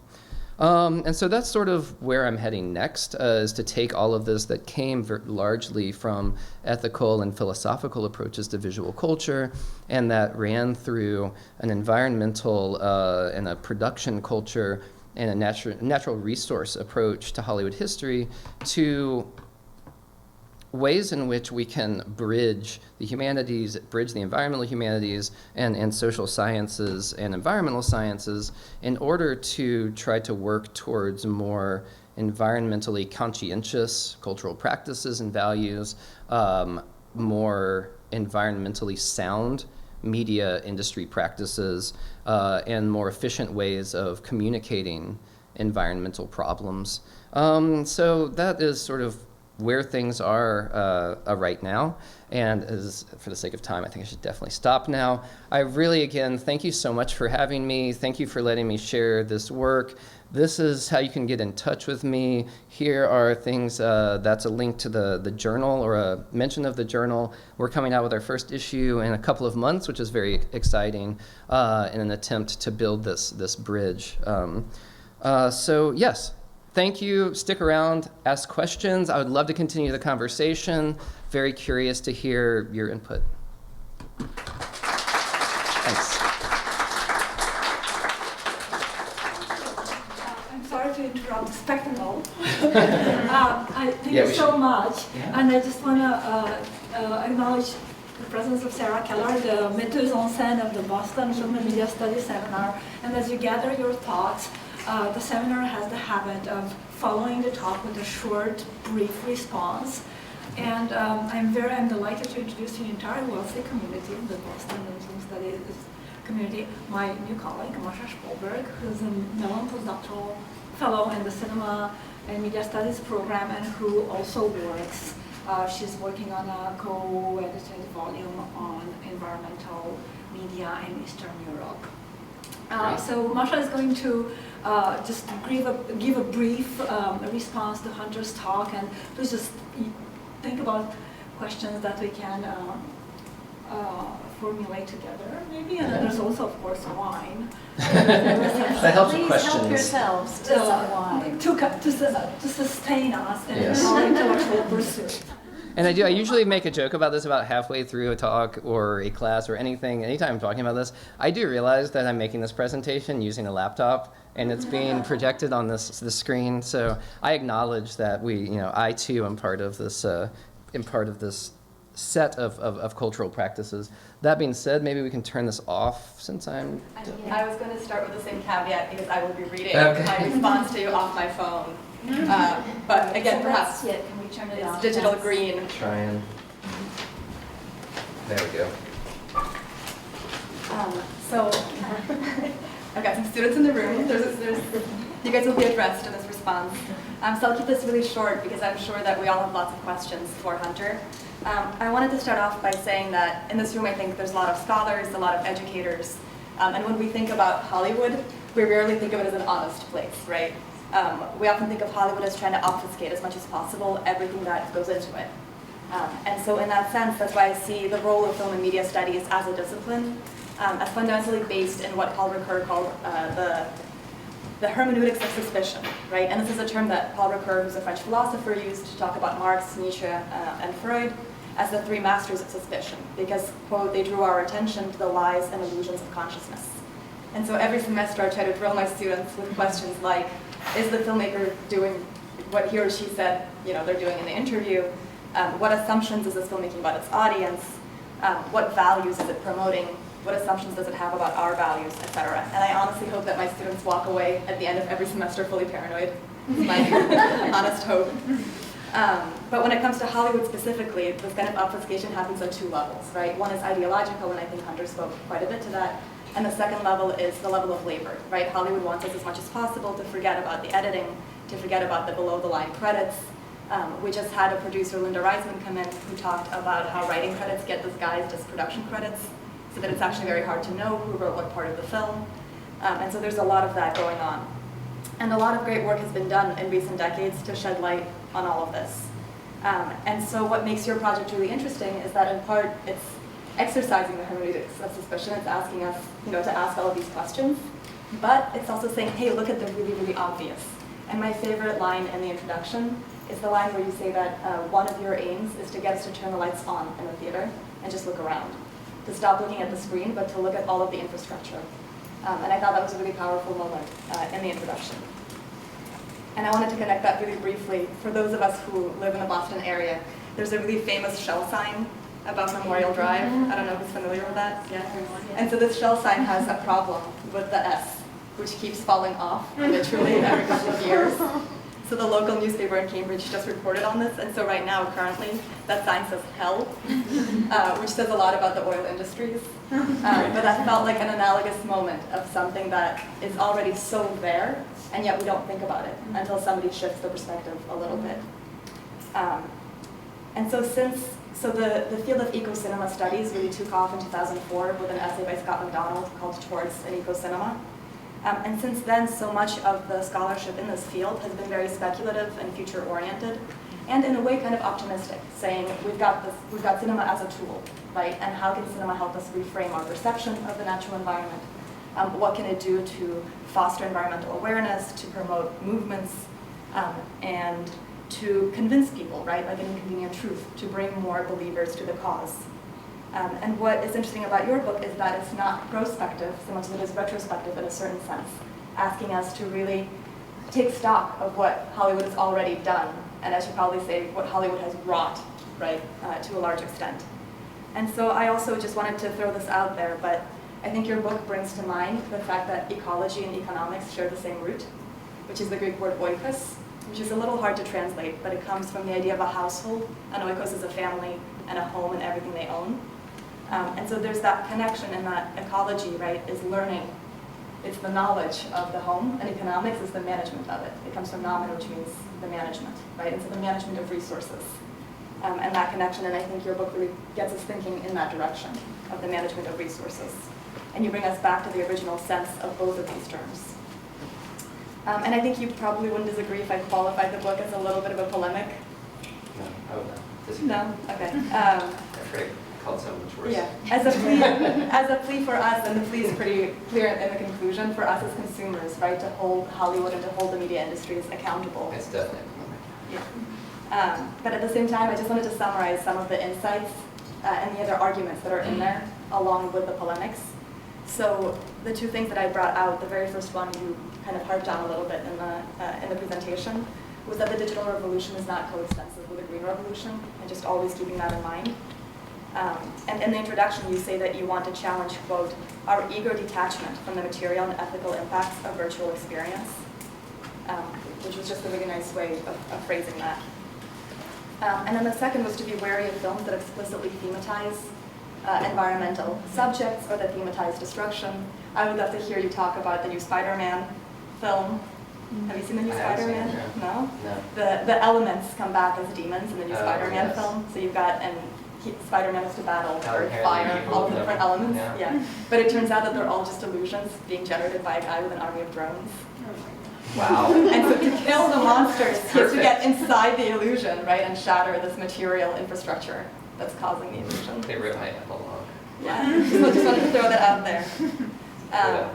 And so that's sort of where I'm heading next, is to take all of this that came largely from ethical and philosophical approaches to visual culture, and that ran through an environmental and a production culture and a natural resource approach to Hollywood history, to ways in which we can bridge the humanities, bridge the environmental humanities and social sciences and environmental sciences in order to try to work towards more environmentally conscientious cultural practices and values, more environmentally sound media industry practices, and more efficient ways of communicating environmental problems. So that is sort of where things are right now. And for the sake of time, I think I should definitely stop now. I really, again, thank you so much for having me. Thank you for letting me share this work. This is how you can get in touch with me. Here are things, that's a link to the journal, or a mention of the journal. We're coming out with our first issue in a couple of months, which is very exciting, in an attempt to build this bridge. So yes, thank you. Stick around, ask questions. I would love to continue the conversation. Very curious to hear your input. Thanks. I'm sorry to interrupt the spectacle. Thank you so much. Yeah. And I just want to acknowledge the presence of Sarah Keller, the metteuse en scène of the Boston Film and Media Studies Seminar. And as you gather your thoughts, the seminar has the habit of following the talk with a short, brief response. And I'm delighted to introduce the entire Wellesley community, the Boston Film Studies community, my new colleague, Masha Spolberg, who's a Mellon postdoctoral fellow in the Cinema and Media Studies program, and who also works. She's working on a co-edited volume on environmental media in Eastern Europe. So Masha is going to just give a brief response to Hunter's talk, and please just think about questions that we can formulate together, maybe. And then there's also, of course, wine. That helps with Please questions. help yourselves to some wine. To sustain us in Yes. our intellectual pursuit. And I usually make a joke about this about halfway through a talk or a class or anything. Anytime I'm talking about this, I do realize that I'm making this presentation using a laptop, and it's being projected on the screen. So I acknowledge that I too am part of this set of cultural practices. That being said, maybe we can turn this off since I'm... I was going to start with the same caveat because I will be reading Okay. my response to you off my phone. But again, perhaps Can we turn it it's off? digital green. Try and... There we go. So I've got some students in the room. You guys will be addressed in this response. So I'll keep this really short because I'm sure that we all have lots of questions for Hunter. I wanted to start off by saying that in this room I think there's a lot of scholars, a lot of educators, and when we think about Hollywood, we rarely think of it as an honest place, right? We often think of Hollywood as trying to obfuscate as much as possible everything that goes into it. And so in that sense, that's why I see the role of film and media studies as a discipline, as fundamentally based in what Paul Ricoeur called the hermeneutics of suspicion, right? And this is a term that Paul Ricoeur, who's a French philosopher, used to talk about Marx, Nietzsche, and Freud as the three masters of suspicion, because, quote, they drew our attention to the lies and illusions of consciousness. And so every semester I try to drill my students with questions like, is the filmmaker doing what he or she said they're doing in the interview? What assumptions is this film making about its audience? What values is it promoting? What assumptions does it have about our values, etc.? And I honestly hope that my students walk away at the end of every semester fully paranoid. It's my honest hope. But when it comes to Hollywood specifically, this kind of obfuscation happens on two levels, right? One is ideological, and I think Hunter spoke quite a bit to that. And the second level is the level of labor, right? Hollywood wants us as much as possible to forget about the editing, to forget about the below-the-line credits. We just had a producer, Linda Reisman, come in who talked about how writing credits get disguised as production credits, so that it's actually very hard to know who wrote what part of the film. And so there's a lot of that going on. And a lot of great work has been done in recent decades to shed light on all of this. And so what makes your project really interesting is that in part it's exercising the hermeneutics of suspicion. It's asking us to ask all of these questions. But it's also saying, hey, look at the really, really obvious. And my favorite line in the introduction is the line where you say that one of your aims is to get us to turn the lights on in the theater and just look around. To stop looking at the screen, but to look at all of the infrastructure. And I thought that was a really powerful moment in the introduction. And I wanted to connect that really briefly. For those of us who live in the Boston area, there's a really famous shell sign above Memorial Drive. I don't know who's familiar with that. Yeah. And so this shell sign has a problem with the S, which keeps falling off literally every couple of years. So the local newspaper in Cambridge just reported on this, and so right now, currently, that sign says hell, which says a lot about the oil industries. But that felt like an analogous moment of something that is already so there, and yet we don't think about it until somebody shifts the perspective a little bit. And so the field of eco-cinema studies really took off in 2004 with an essay by Scott McDonald called Towards an Eco-Cinema. And since then, so much of the scholarship in this field has been very speculative and future-oriented, and in a way kind of optimistic, saying we've got cinema as a tool, right? And how can cinema help us reframe our perception of the natural environment? What can it do to foster environmental awareness, to promote movements, and to convince people, right, like an inconvenient truth, to bring more believers to the cause. And what is interesting about your book is that it's not prospective so much as it is retrospective in a certain sense, asking us to really take stock of what Hollywood has already done, and as you probably say, what Hollywood has wrought, right, to a large extent. And so I also just wanted to throw this out there, but I think your book brings to mind the fact that ecology and economics share the same root, which is the Greek word oikos, which is a little hard to translate, but it comes from the idea of a household. An oikos is a family and a home and everything they own. And so there's that connection, and that ecology, right, is learning. It's the knowledge of the home, and economics is the management of it. It comes from nomen, which means the management, right? And so the management of resources. And that connection, and I think your book really gets us thinking in that direction of the management of resources. And you bring us back to the original sense of both of these terms. And I think you probably wouldn't disagree if I qualified the book as a little bit of a polemic. No, I would not disagree. No? Okay. I'm afraid I called so much worse. Yeah, as a plea for us, and the plea is pretty clear in the conclusion, for us as consumers, right, to hold Hollywood and to hold the media industries accountable. It's definitely polemic. Yeah. But at the same time, I just wanted to summarize some of the insights and the other arguments that are in there, along with the polemics. So the two things that I brought out, the very first one you kind of harped on a little bit in the presentation, was that the digital revolution is not coextensive with the green revolution, and just always keeping that in mind. And in the introduction, you say that you want to challenge, quote, our eager detachment from the material and ethical impacts of virtual experience, which was just a really nice way of phrasing that. And then the second was to be wary of films that explicitly thematize environmental subjects or that thematize destruction. I would love to hear you talk about the new Spider-Man film. Have you seen the new Spider-Man? No? No. The elements come back as demons in the new Oh, Spider-Man yes. film. So you've got, Spider-Man has to battle How earth, inherently fire, evil all of the them. different elements. Yeah. But it turns out that they're all just illusions being generated by a guy with an army of drones. Wow. And so to kill the monsters, he has to get Perfect. inside the illusion, right, and shatter this material infrastructure that's causing the illusion. They ripped my epilogue. Yeah, just wanted to throw that out there. Yeah.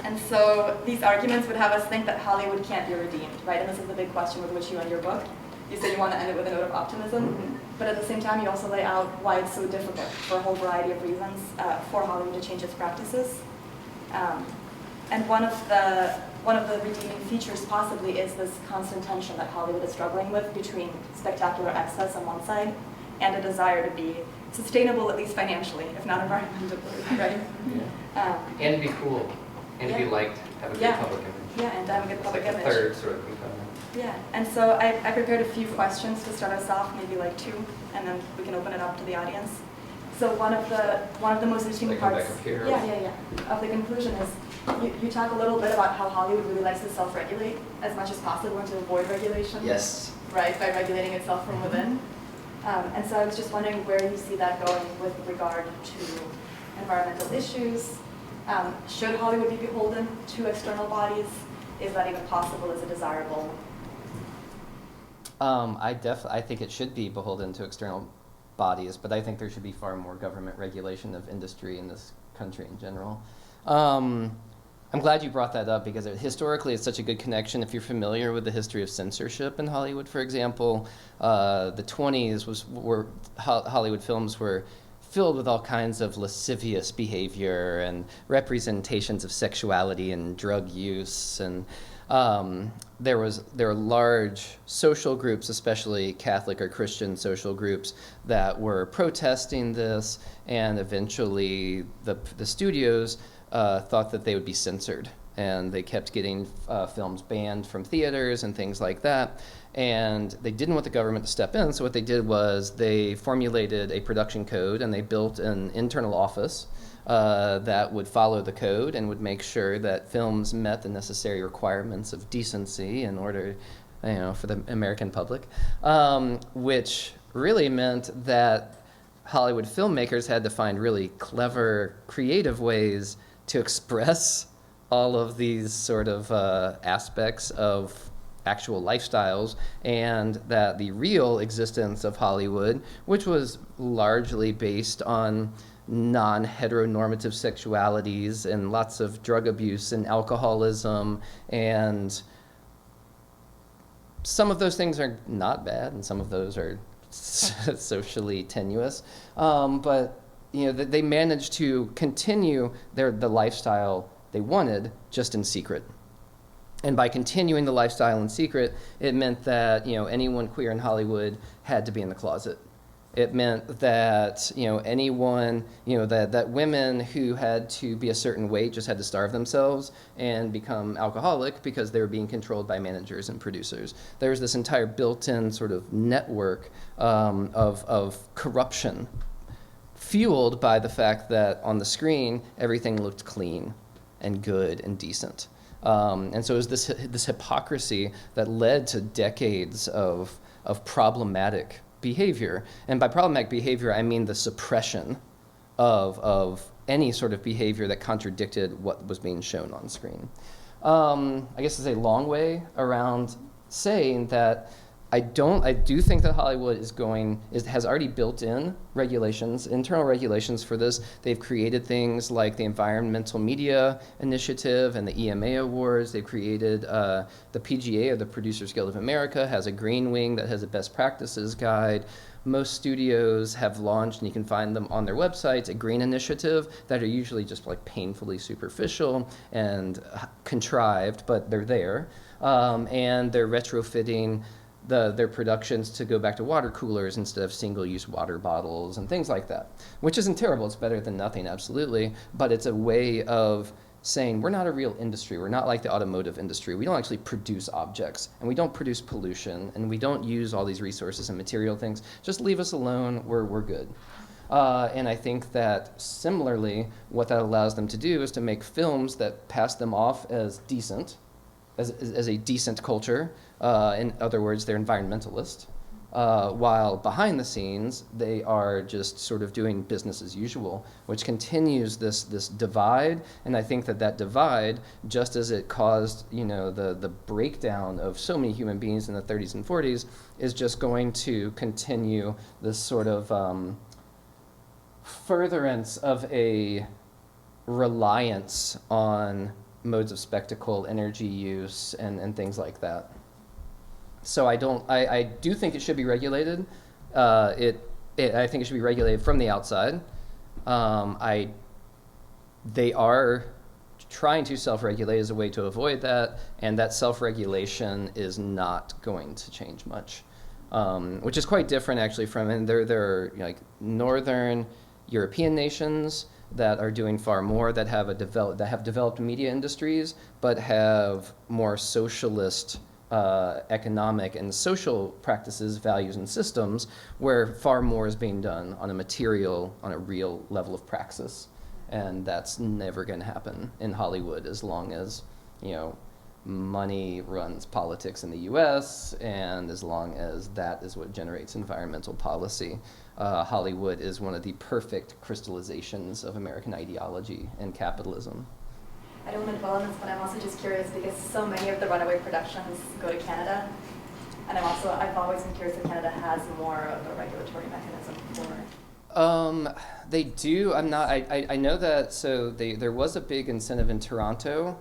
And so these arguments would have us think that Hollywood can't be redeemed, right? And this is the big question with which you end your book. You say you want to end it with a note of optimism, but at the same time you also lay out why it's so difficult for a whole variety of reasons for Hollywood to change its practices. And one of the redeeming features possibly is this constant tension that Hollywood is struggling with between spectacular excess on one side and a desire to be sustainable, at least financially, if not environmentally, right? Yeah. And be cool. And to be Yeah. liked, have a good Yeah. public image. Yeah, and to have a good It's public like the image. third sort of component. Yeah, and so I prepared a few questions to start us off, maybe like two, and then we can open it up to the audience. So one of the most interesting Should I come parts, back up here? of the conclusion is you talk a little bit about how Hollywood really likes to self-regulate as much as possible and to avoid regulation. Yes. Right, by regulating itself from within. And so I was just wondering where you see that going with regard to environmental issues. Should Hollywood be beholden to external bodies? Is that even possible? Is it desirable? I think it should be beholden to external bodies, but I think there should be far more government regulation of industry in this country in general. I'm glad you brought that up because historically it's such a good connection. If you're familiar with the history of censorship in Hollywood, for example, the 20s were Hollywood films were filled with all kinds of lascivious behavior and representations of sexuality and drug use, and there were large social groups, especially Catholic or Christian social groups, that were protesting this, and eventually the studios thought that they would be censored, and they kept getting films banned from theaters and things like that. And they didn't want the government to step in, so what they did was they formulated a production code, and they built an internal office that would follow the code and would make sure that films met the necessary requirements of decency in order for the American public, which really meant that Hollywood filmmakers had to find really clever, creative ways to express all of these sort of aspects of actual lifestyles, and that the real existence of Hollywood, which was largely based on non-heteronormative sexualities and lots of drug abuse and alcoholism, and some of those things are not bad and some of those are socially tenuous, but they managed to continue the lifestyle they wanted, just in secret. And by continuing the lifestyle in secret, it meant that anyone queer in Hollywood had to be in the closet. It meant that anyone that women who had to be a certain weight just had to starve themselves and become alcoholic because they were being controlled by managers and producers. There was this entire built-in sort of network of corruption, fueled by the fact that on the screen everything looked clean and good and decent. And so it was this hypocrisy that led to decades of problematic behavior. And by problematic behavior, I mean the suppression of any sort of behavior that contradicted what was being shown on screen. I guess it's a long way around saying that I do think that Hollywood has already built in regulations, internal regulations for this. They've created things like the Environmental Media Initiative and the EMA Awards. They've created the PGA, or the Producers Guild of America, has a green wing that has a best practices guide. Most studios have launched, and you can find them on their websites, a green initiative that are usually just like painfully superficial and contrived, but they're there. And they're retrofitting their productions to go back to water coolers instead of single-use water bottles and things like that, which isn't terrible. It's better than nothing, absolutely, but it's a way of saying we're not a real industry. We're not like the automotive industry. We don't actually produce objects, and we don't produce pollution, and we don't use all these resources and material things. Just leave us alone. We're good. And I think that similarly, what that allows them to do is to make films that pass them off as decent, as a decent culture. In other words, they're environmentalist, while behind the scenes, they are just sort of doing business as usual, which continues this divide. And I think that divide, just as it caused the breakdown of so many human beings in the 30s and 40s, is just going to continue this sort of furtherance of a reliance on modes of spectacle, energy use, and things like that. So I do think it should be regulated. I think it should be regulated from the outside. They are trying to self-regulate as a way to avoid that, and that self-regulation is not going to change much, which is quite different actually from, and there are like northern European nations that are doing far more, that have developed media industries, but have more socialist economic and social practices, values, and systems, where far more is being done on a real level of praxis. And that's never going to happen in Hollywood as long as, money runs politics in the US, and as long as that is what generates environmental policy. Hollywood is one of the perfect crystallizations of American ideology and capitalism. I don't want to dwell on this, but I'm also just curious because so many of the runaway productions go to Canada, and I've always been curious if Canada has more of a regulatory mechanism for. They do. I know that. So there was a big incentive in Toronto,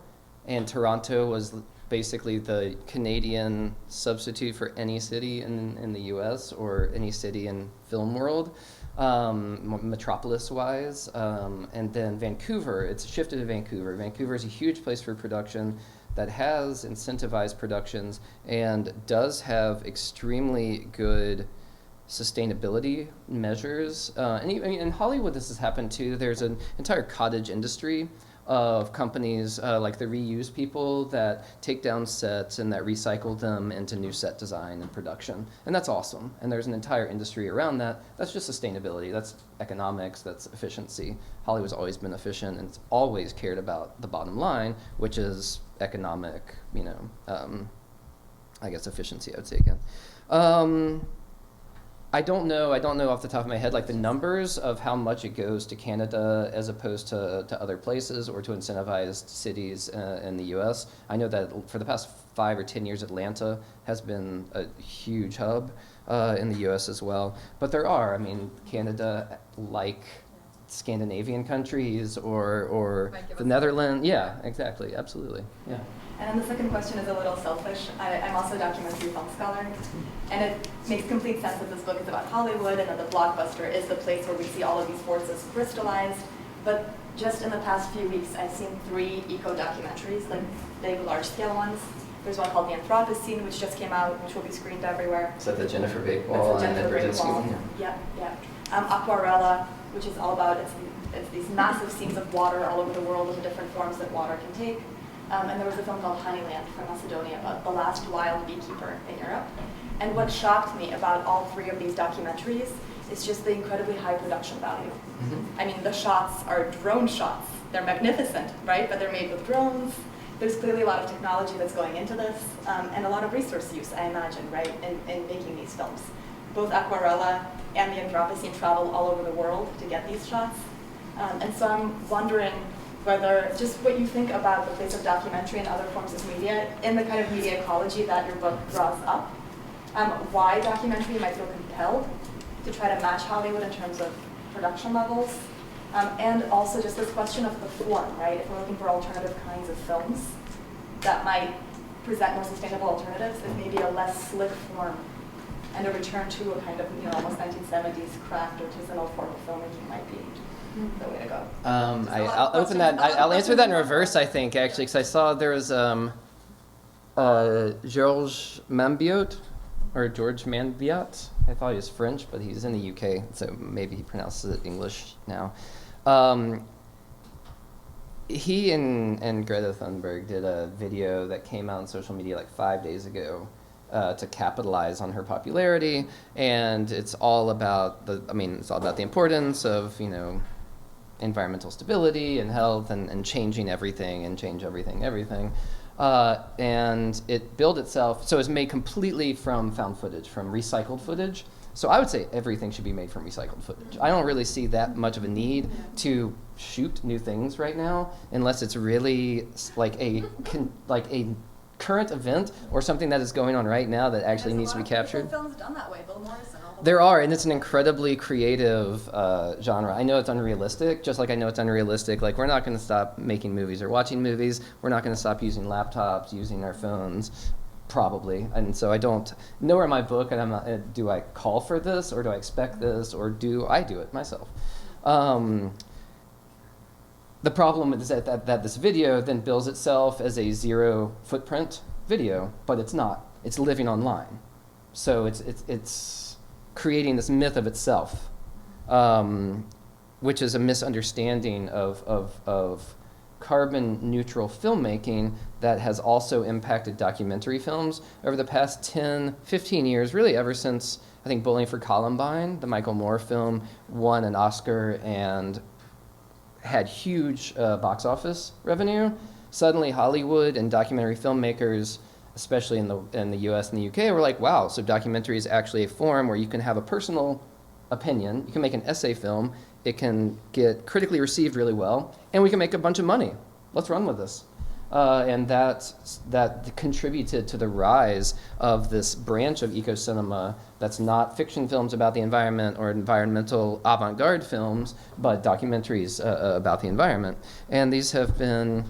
and Toronto was basically the Canadian substitute for any city in the U.S. or any city in film world. Metropolis-wise, and then Vancouver, it's shifted to Vancouver. Vancouver is a huge place for production that has incentivized productions and does have extremely good sustainability measures. And even in Hollywood, this has happened too. There's an entire cottage industry of companies like the reuse people that take down sets and that recycle them into new set design and production. And that's awesome. And there's an entire industry around that. That's just sustainability. That's economics. That's efficiency. Hollywood's always been efficient, and it's always cared about the bottom line, which is economic, I guess efficiency I would say again. I don't know off the top of my head like the numbers of how much it goes to Canada as opposed to other places or to incentivized cities in the US. I know that for the past 5 or 10 years, Atlanta has been a huge hub in the US as well. But there are, I mean, Canada, like Scandinavian countries or the Netherlands. Yeah, exactly, absolutely, yeah. And then the second question is a little selfish. I'm also a documentary film scholar, and it makes complete sense that this book is about Hollywood and that the blockbuster is the place where we see all of these forces crystallized. But just in the past few weeks, I've seen 3 eco-documentaries, like big, large-scale ones. There's one called The Anthropocene, which just came out, which will be screened everywhere. Is that the Jennifer Bakewell? That's the Jennifer Bakewell. Yep. Aquarella, which is all about it's these massive scenes of water all over the world and the different forms that water can take. And there was a film called Honeyland from Macedonia about the last wild beekeeper in Europe. And what shocked me about all 3 of these documentaries is just the incredibly high production value. Mm-hmm. I mean, the shots are drone shots. They're magnificent, right? But they're made with drones. There's clearly a lot of technology that's going into this, and a lot of resource use, I imagine, right, in making these films. Both Aquarella and The Anthropocene travel all over the world to get these shots. And so I'm wondering whether just what you think about the place of documentary and other forms of media in the kind of media ecology that your book draws up. Why documentary might feel compelled to try to match Hollywood in terms of production levels. And also just this question of the form, right? If we're looking for alternative kinds of films that might present more sustainable alternatives, it may be a less slick form and a return to a kind of, almost 1970s craft artisanal form of filmmaking might be the way to go. I'll answer that in reverse, I think, actually, because I saw there was Georges Monbiot, or George Monbiot. I thought he was French, but he's in the UK, so maybe he pronounces it English now. He and Greta Thunberg did a video that came out on social media like 5 days ago to capitalize on her popularity, and it's all about the importance of, environmental stability and health and changing everything and change everything. And it billed itself, so it's made completely from found footage, from recycled footage. So I would say everything should be made from recycled footage. I don't really see that much of a need to shoot new things right now, unless it's really like a current event or something that is going on right now that actually needs to be captured. Films done that way. Bill Morrison. There are, and it's an incredibly creative genre. I know it's unrealistic, just like I know it's unrealistic. Like, we're not going to stop making movies or watching movies. We're not going to stop using laptops, using our phones, probably. And so I don't, nowhere in my book, and I'm not, do I call for this, or do I expect this, or do I do it myself? The problem is that this video then bills itself as a zero footprint video, but it's not. It's living online. So it's creating this myth of itself, which is a misunderstanding of carbon neutral filmmaking that has also impacted documentary films over the past 10, 15 years, really ever since, I think, Bowling for Columbine, the Michael Moore film, won an Oscar and had huge box office revenue. Suddenly Hollywood and documentary filmmakers, especially in the US and the UK, were like, wow, so documentary is actually a form where you can have a personal opinion, you can make an essay film, it can get critically received really well, and we can make a bunch of money. Let's run with this. And that contributed to the rise of this branch of eco-cinema that's not fiction films about the environment or environmental avant-garde films, but documentaries about the environment. And these have been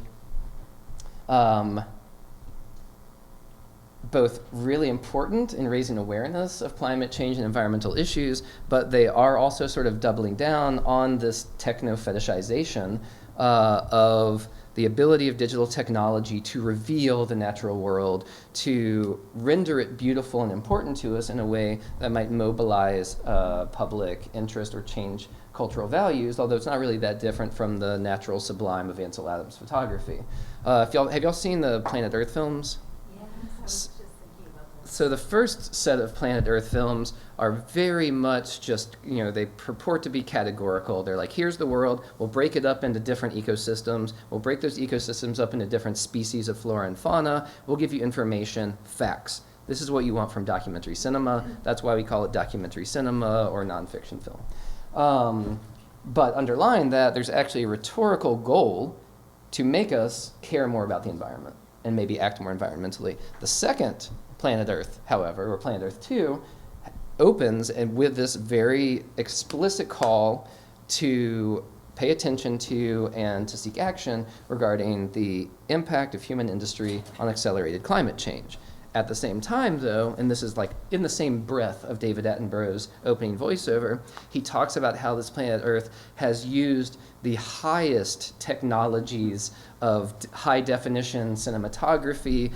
both really important in raising awareness of climate change and environmental issues, but they are also sort of doubling down on this techno-fetishization of the ability of digital technology to reveal the natural world, to render it beautiful and important to us in a way that might mobilize public interest or change cultural values, although it's not really that different from the natural sublime of Ansel Adams photography. Have y'all seen the Planet Earth films? Yes. So the first set of Planet Earth films are very much just, they purport to be categorical. They're like, here's the world, we'll break it up into different ecosystems, we'll break those ecosystems up into different species of flora and fauna, we'll give you information, facts. This is what you want from documentary cinema. That's why we call it documentary cinema or nonfiction film. But underlying that, there's actually a rhetorical goal to make us care more about the environment and maybe act more environmentally. The second Planet Earth, however, or Planet Earth 2, opens and with this very explicit call to pay attention to and to seek action regarding the impact of human industry on accelerated climate change. At the same time, though, and this is like in the same breath of David Attenborough's opening voiceover, he talks about how this planet Earth has used the highest technologies of high definition cinematography,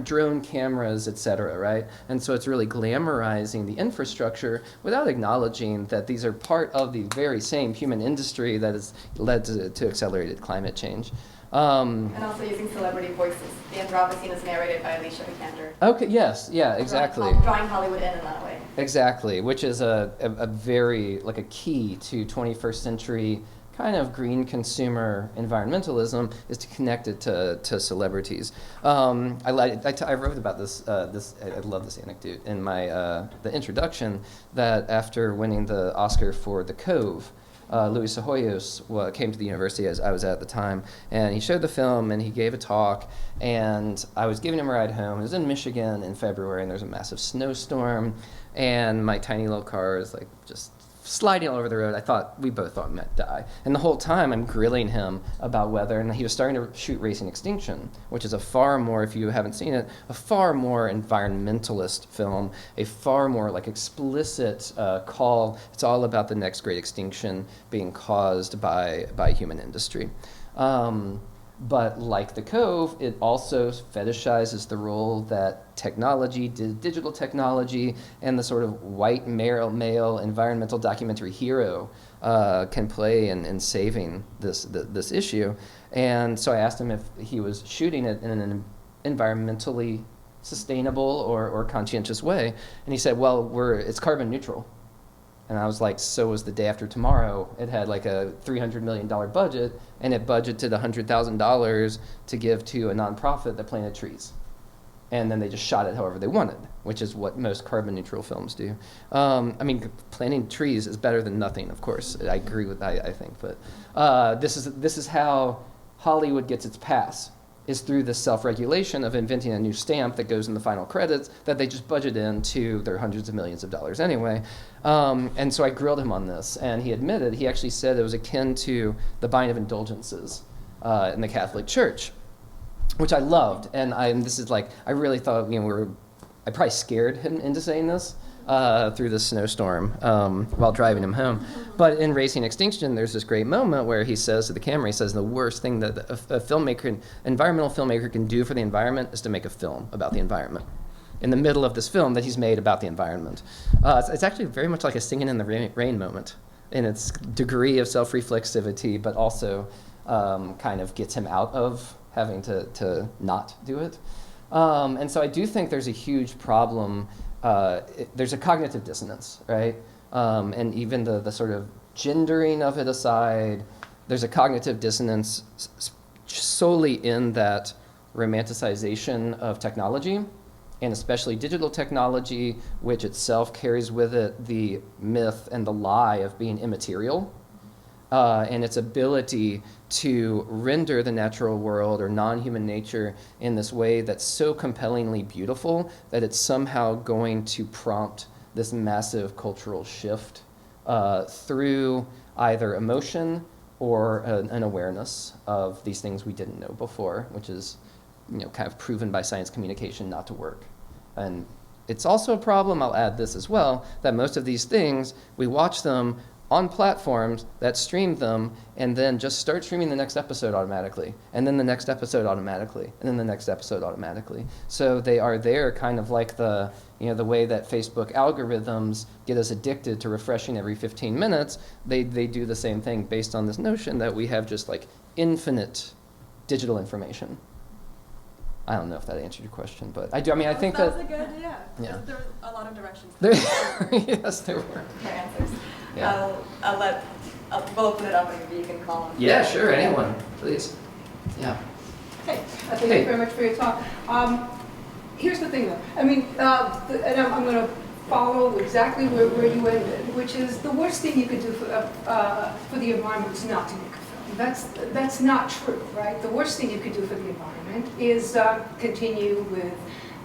drone cameras, etc., right? And so it's really glamorizing the infrastructure without acknowledging that these are part of the very same human industry that has led to accelerated climate change. And also using celebrity voices. The Andromeda scene is narrated by Alicia Vikander. Okay, yes, yeah, exactly. Drawing Hollywood in that way. Exactly, which is a very, like a key to 21st century kind of green consumer environmentalism is to connect it to celebrities. I wrote about this, I love this anecdote in my, the introduction, that after winning the Oscar for The Cove, Luis Ceballos came to the university as I was at the time, and he showed the film and he gave a talk, and I was giving him a ride home. It was in Michigan in February, and there was a massive snowstorm, and my tiny little car is like just sliding all over the road. We both thought we might die. And the whole time I'm grilling him about weather, and he was starting to shoot Racing Extinction, which is a far more, if you haven't seen it, a far more environmentalist film, a far more like explicit call. It's all about the next great extinction being caused by human industry. But like The Cove, it also fetishizes the role that technology, digital technology, and the sort of white male environmental documentary hero can play in saving this issue. And so I asked him if he was shooting it in an environmentally sustainable or conscientious way. And he said, well, it's carbon neutral. And I was like, so was The Day After Tomorrow. It had like a $300 million budget, and it budgeted $100,000 to give to a nonprofit that planted trees. And then they just shot it however they wanted, which is what most carbon neutral films do. I mean, planting trees is better than nothing, of course. I agree with that, I think. But this is how Hollywood gets its pass, is through the self-regulation of inventing a new stamp that goes in the final credits that they just budget into their hundreds of millions of dollars anyway. And so I grilled him on this, and he admitted, he actually said it was akin to the buying of indulgences in the Catholic Church, which I loved. And this is like, I really thought, I probably scared him into saying this through the snowstorm while driving him home. But in Racing Extinction, there's this great moment where he says to the camera, he says, the worst thing that a filmmaker, environmental filmmaker can do for the environment is to make a film about the environment. In the middle of this film that he's made about the environment. It's actually very much like a Singing in the Rain moment in its degree of self-reflexivity, but also kind of gets him out of having to not do it. And so I do think there's a huge problem. There's a cognitive dissonance, right? And even the sort of gendering of it aside, there's a cognitive dissonance solely in that romanticization of technology, and especially digital technology, which itself carries with it the myth and the lie of being immaterial, and its ability to render the natural world or non-human nature in this way that's so compellingly beautiful that it's somehow going to prompt this massive cultural shift through either emotion or an awareness of these things we didn't know before, which is kind of proven by science communication not to work. And it's also a problem, I'll add this as well, that most of these things, we watch them on platforms that stream them and then just start streaming the next episode automatically, and then the next episode automatically, and then the next episode automatically. So they are there kind of like the way that Facebook algorithms get us addicted to refreshing every 15 minutes, they do the same thing based on this notion that we have just like infinite digital information. I don't know if that answered your question, but I do. I mean, I think that... That was a good, yeah. There were a lot of directions. Yes, there were. Your answers. Yeah. We'll open it up and maybe you can call them. Yeah, sure, anyone, please. Yeah. Hey, thank you very much for your talk. here's the thing though. I mean, and I'm going to follow exactly where you ended, which is the worst thing you could do for the environment is not to make a film. That's not true, right? The worst thing you could do for the environment is continue with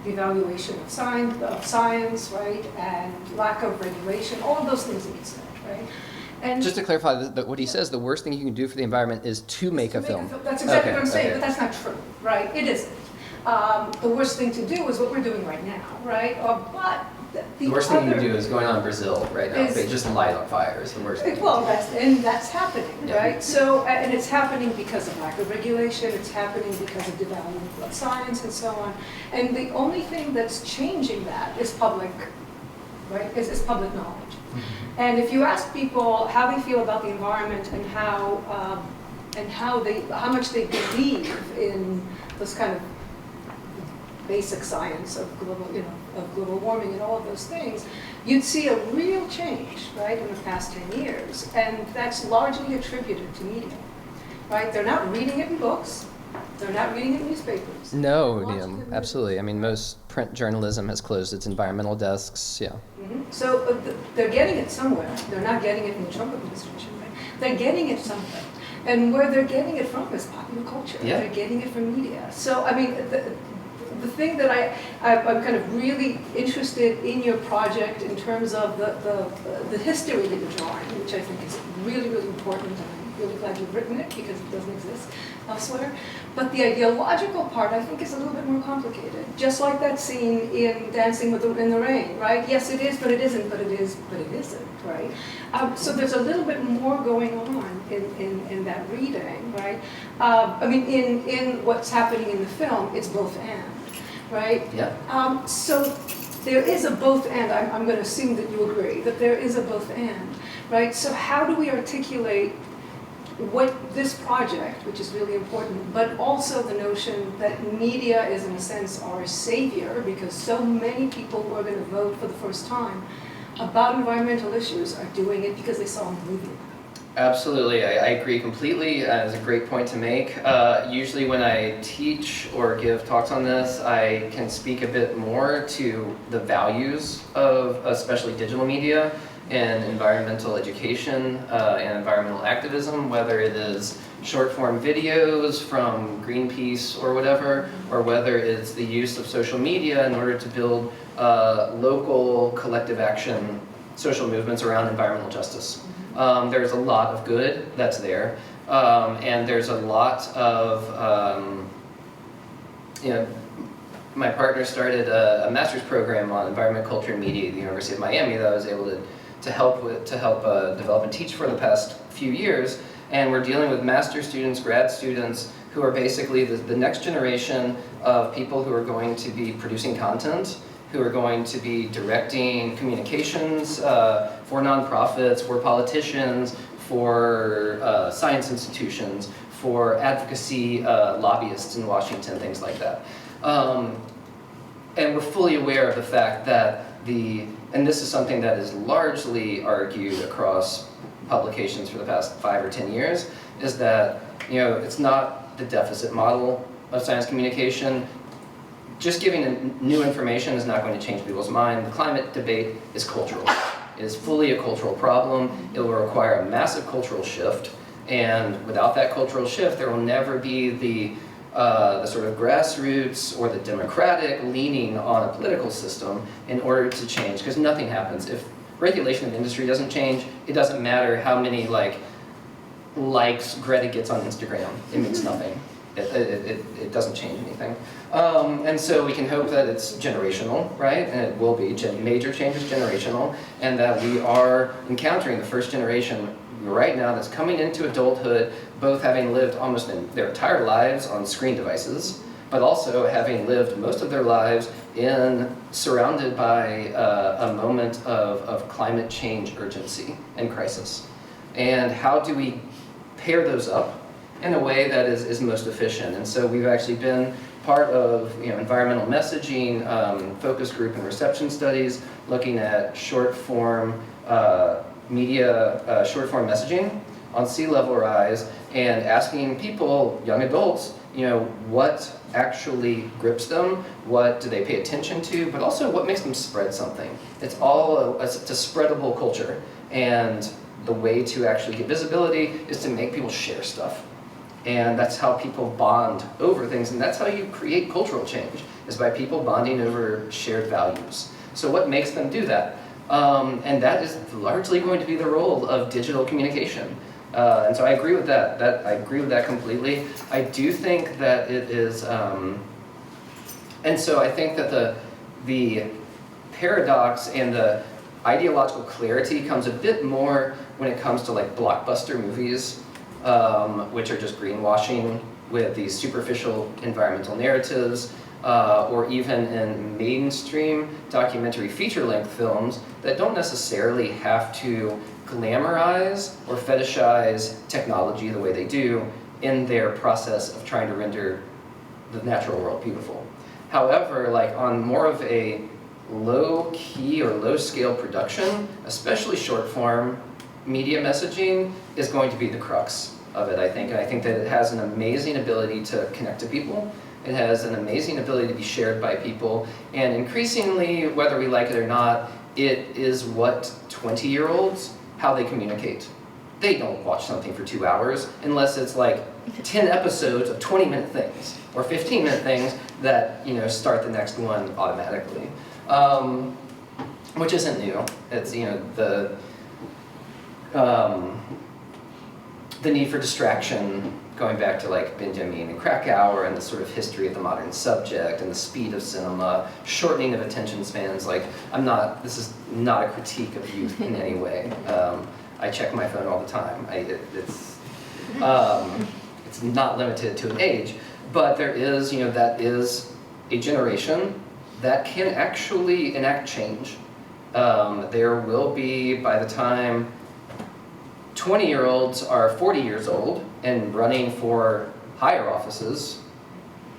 the evaluation of science, right, and lack of regulation, all of those things that you said, right? And Just to clarify, what he says, the worst thing you can do for the environment is to make a film. That's exactly Okay, what I'm saying, okay. but that's not true, right? It isn't. The worst thing to do is what we're doing right now, right? But The worst thing you other- can do is going on in Brazil right now. is- They just light on fire is the worst thing. Well, that's happening, Yeah. right? So, and it's happening because of lack of regulation, it's happening because of devaluing of science and so on. And the only thing that's changing that is public, right, is public knowledge. And if you ask people how they feel about the environment and how much they believe in those kind of basic science of global warming and all of those things, you'd see a real change, right, in the past 10 years. And that's largely attributed to media, right? They're not reading it in books. They're not reading it in newspapers. No, Watching Liam, it in absolutely. I mean, most print journalism has closed its environmental desks, yeah. So they're getting it somewhere. They're not getting it from the Trump administration, right? They're getting it somewhere. And where they're getting it from is popular culture. Yeah. They're getting it from media. So, I mean, the thing that I'm kind of really interested in your project in terms of the history that you're drawing, which I think is really, really important. I'm really glad you've written it because it doesn't exist elsewhere. But the ideological part, I think, is a little bit more complicated. Just like that scene in Dancing in the Rain, right? Yes, it is, but it isn't, but it is, but it isn't, right? So there's a little bit more going on in that reading, right? I mean, in what's happening in the film, it's both and, right? Yeah. So there is a both and. I'm going to assume that you agree that there is a both and, right? So how do we articulate what this project, which is really important, but also the notion that media is in a sense our savior because so many people who are going to vote for the first time about environmental issues are doing it because they saw a movie. Absolutely, I agree completely. It's a great point to make. Usually when I teach or give talks on this, I can speak a bit more to the values of especially digital media and environmental education and environmental activism, whether it is short-form videos from Greenpeace or whatever, or whether it's the use of social media in order to build local collective action social movements around environmental justice. There's a lot of good that's there, and there's a lot of, my partner started a master's program on environment, culture, and media at the University of Miami that I was able to help develop and teach for the past few years. And we're dealing with master's students, grad students, who are basically the next generation of people who are going to be producing content, who are going to be directing communications for nonprofits, for politicians, for science institutions, for advocacy lobbyists in Washington, things like that. And we're fully aware of the fact that and this is something that is largely argued across publications for the past 5 or 10 years, is that it's not the deficit model of science communication. Just giving new information is not going to change people's mind. The climate debate is cultural. It is fully a cultural problem. It will require a massive cultural shift, and without that cultural shift, there will never be the sort of grassroots or the democratic leaning on a political system in order to change, because nothing happens. If regulation of industry doesn't change, it doesn't matter how many likes Greta gets on Instagram. It means nothing. It doesn't change anything. And so we can hope that it's generational, right? And it will be. Major change is generational, and that we are encountering the first generation right now that's coming into adulthood, both having lived almost their entire lives on screen devices, but also having lived most of their lives surrounded by a moment of climate change urgency and crisis. And how do we pair those up in a way that is most efficient? And so we've actually been part of environmental messaging, focus group and reception studies, looking at short-form media, short-form messaging on sea level rise and asking people, young adults, what actually grips them, what do they pay attention to, but also what makes them spread something. It's all it's a spreadable culture, and the way to actually get visibility is to make people share stuff. And that's how people bond over things, and that's how you create cultural change, is by people bonding over shared values. So what makes them do that? And that is largely going to be the role of digital communication. And so I agree with that. I agree with that completely. I do think that it is, and so I think that the paradox and the ideological clarity comes a bit more when it comes to like blockbuster movies, which are just greenwashing with these superficial environmental narratives, or even in mainstream documentary feature-length films that don't necessarily have to glamorize or fetishize technology the way they do in their process of trying to render the natural world beautiful. However, like on more of a low-key or low-scale production, especially short-form media messaging is going to be the crux of it, I think. And I think that it has an amazing ability to connect to people. It has an amazing ability to be shared by people. And increasingly, whether we like it or not, it is what 20-year-olds, how they communicate. They don't watch something for 2 hours unless it's like 10 episodes of 20-minute things or 15-minute things that start the next one automatically, which isn't new. It's the need for distraction, going back to like Benjamin and Krakauer and the sort of history of the modern subject and the speed of cinema, shortening of attention spans. Like this is not a critique of youth in any way. I check my phone all the time. It's not limited to an age, but there is, that is a generation that can actually enact change. There will be, by the time 20-year-olds are 40 years old and running for higher offices,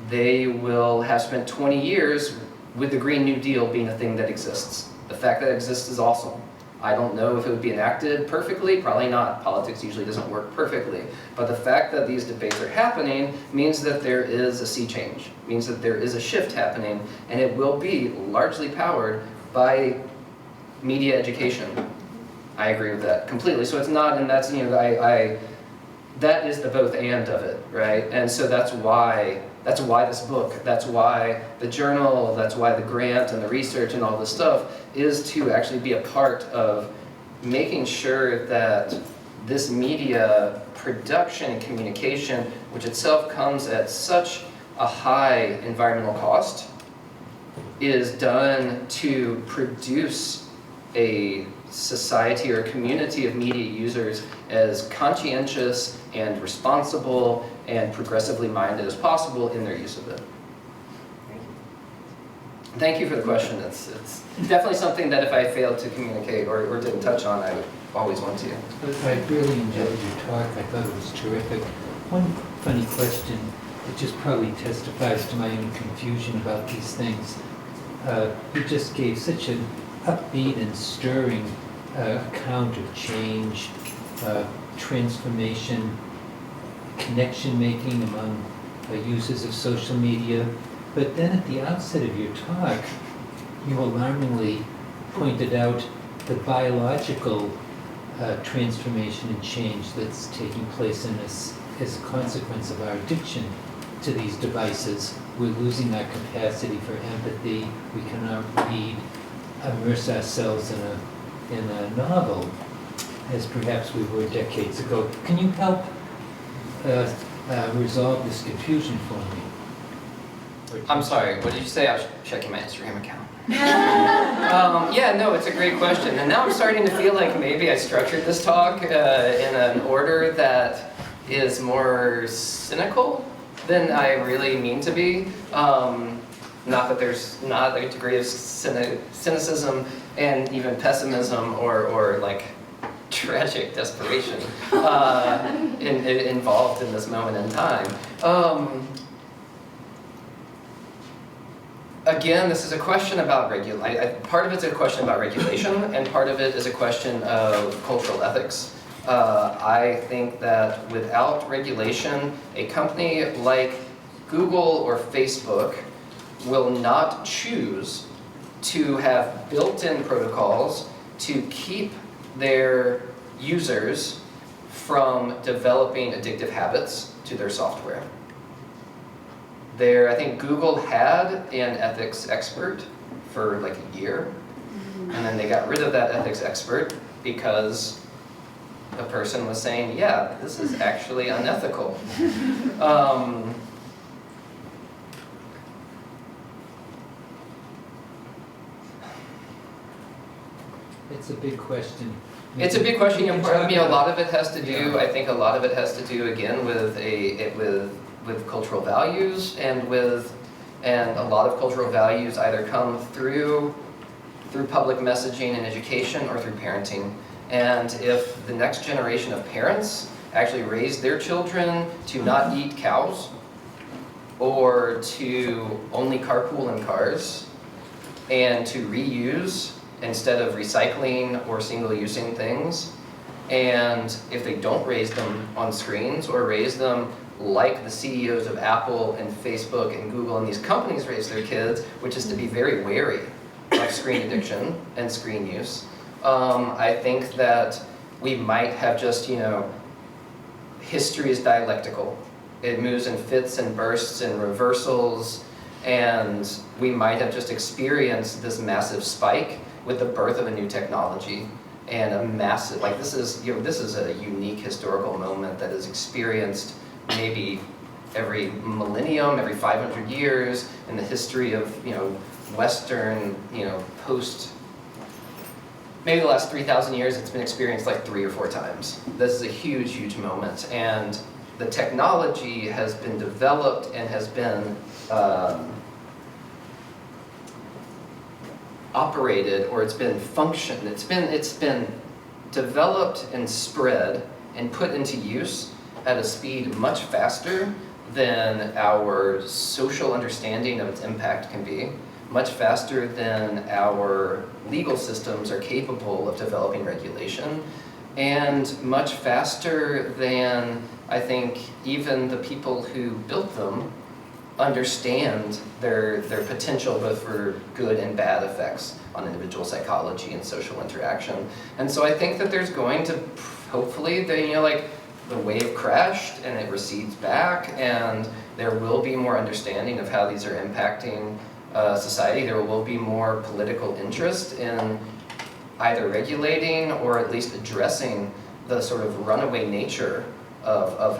they will have spent 20 years with the Green New Deal being a thing that exists. The fact that it exists is awesome. I don't know if it would be enacted perfectly, probably not. Politics usually doesn't work perfectly. But the fact that these debates are happening means that there is a sea change, means that there is a shift happening, and it will be largely powered by media education. I agree with that completely. So it's not, and that's, that is the both and of it, right? And so that's why this book, that's why the journal, that's why the grant and the research and all this stuff is to actually be a part of making sure that this media production and communication, which itself comes at such a high environmental cost, is done to produce a society or a community of media users as conscientious and responsible and progressively minded as possible in their use of it. Thank you for the question. It's definitely something that if I failed to communicate or didn't touch on, I would always want to. I really enjoyed your talk. I thought it was terrific. One funny question that just probably testifies to my own confusion about these things. You just gave such an upbeat and stirring account of change, transformation, connection making among users of social media. But then at the outset of your talk, you alarmingly pointed out the biological transformation and change that's taking place in us as a consequence of our addiction to these devices. We're losing our capacity for empathy. We cannot read, immerse ourselves in a novel as perhaps we were decades ago. Can you help resolve this confusion for me? I'm sorry, what did you say? I was checking my Instagram account. Yeah, no, it's a great question. And now I'm starting to feel like maybe I structured this talk in an order that is more cynical than I really mean to be. Not that there's not a degree of cynicism and even pessimism or like tragic desperation involved in this moment in time. Again, this is a question about part of it's a question about regulation, and part of it is a question of cultural ethics. I think that without regulation, a company like Google or Facebook will not choose to have built-in protocols to keep their users from developing addictive habits to their software. I think Google had an ethics expert for like a year, and then they got rid of that ethics expert because the person was saying, yeah, this is actually unethical. It's a big question. It's a big question. I mean, a lot of it has to do. I think a lot of it has to do again with with cultural values, and a lot of cultural values either come through public messaging and education or through parenting. And if the next generation of parents actually raise their children to not eat cows, or to only carpool in cars, and to reuse instead of recycling or single-using things, and if they don't raise them on screens or raise them like the CEOs of Apple and Facebook and Google and these companies raise their kids, which is to be very wary of screen addiction and screen use, I think that we might have just, history is dialectical. It moves in fits and bursts and reversals, and we might have just experienced this massive spike with the birth of a new technology and a massive, this is a unique historical moment that is experienced maybe every millennium, every 500 years in the history of, Western, post, maybe the last 3,000 years, it's been experienced like 3 or 4 times. This is a huge, huge moment, and the technology has been developed and has been operated, or it's been functioned. It's been developed and spread and put into use at a speed much faster than our social understanding of its impact can be, much faster than our legal systems are capable of developing regulation, and much faster than, I think, even the people who built them understand their potential both for good and bad effects on individual psychology and social interaction. And so I think that there's going to, hopefully, the wave crashed and it recedes back, and there will be more understanding of how these are impacting society. There will be more political interest in either regulating or at least addressing the sort of runaway nature of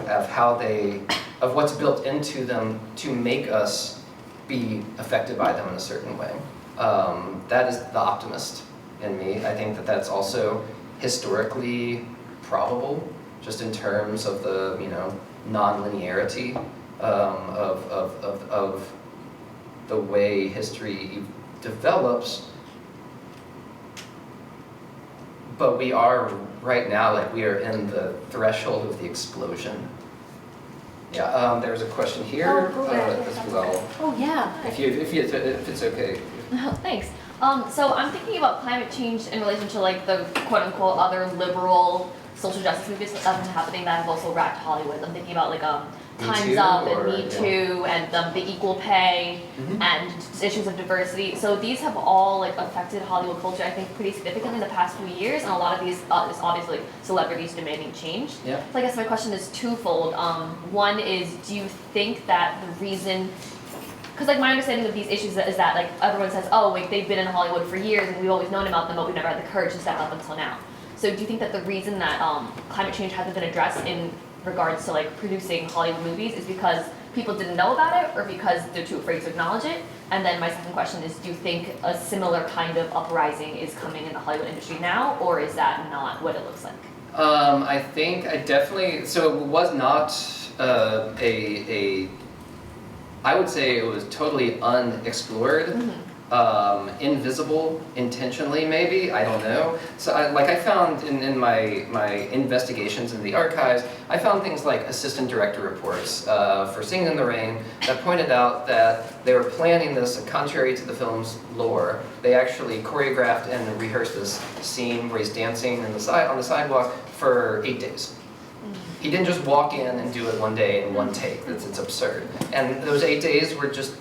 what's built into them to make us be affected by them in a certain way. That is the optimist in me. I think that that's also historically probable, just in terms of the non-linearity of the way history develops. But we are right now, we are in the threshold of the explosion. Yeah, there's a question here as well. Oh yeah. If it's okay. Thanks. So I'm thinking about climate change in relation to the quote unquote other liberal social justice movements that have been happening that have also racked Hollywood. I'm thinking about Time's Up and Me Too and the equal pay and issues of diversity. So these have all affected Hollywood culture, I think, pretty significantly in the past few years, and a lot of these is obviously celebrities demanding change. Yeah. So I guess my question is twofold. One is, do you think that the reason, because my understanding of these issues is that everyone says, oh wait, they've been in Hollywood for years and we've always known about them, but we've never had the courage to step up until now. So do you think that the reason that climate change hasn't been addressed in regards to producing Hollywood movies is because people didn't know about it, or because they're too afraid to acknowledge it? And then my second question is, do you think a similar kind of uprising is coming in the Hollywood industry now, or is that not what it looks like? I think I definitely, so it was not I would say it was totally unexplored invisible intentionally, maybe, I don't know. So I found in my investigations in the archives, I found things like assistant director reports for Singing in the Rain that pointed out that they were planning this contrary to the film's lore. They actually choreographed and rehearsed this scene where he's dancing on the sidewalk for 8 days. He didn't just walk in and do it one day in one take. It's absurd. And those 8 days were just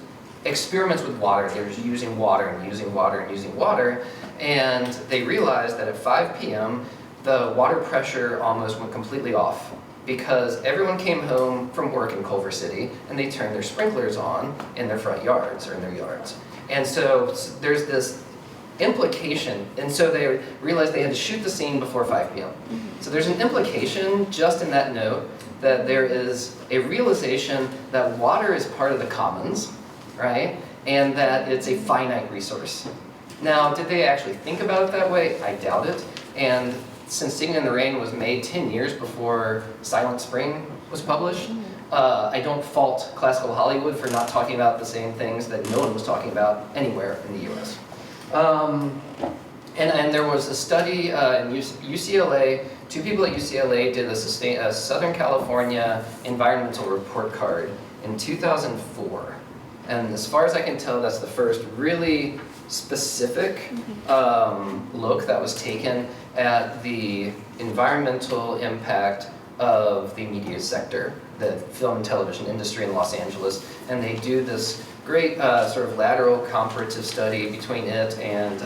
experiments with water. They were just using water and using water and using water. And they realized that at 5 p.m., the water pressure almost went completely off because everyone came home from work in Culver City and they turned their sprinklers on in their front yards or in their yards. And so there's this implication, and so they realized they had to shoot the scene before 5 p.m. So there's an implication just in that note that there is a realization that water is part of the commons, right? And that it's a finite resource. Now, did they actually think about it that way? I doubt it. And since Singing in the Rain was made 10 years before Silent Spring was published, I don't fault classical Hollywood for not talking about the same things that no one was talking about anywhere in the US. And there was a study in UCLA, 2 people at UCLA did a Southern California environmental report card in 2004. And as far as I can tell, that's the first really specific look that was taken at the environmental impact of the media sector, the film and television industry in Los Angeles. And they do this great sort of lateral comparative study between it and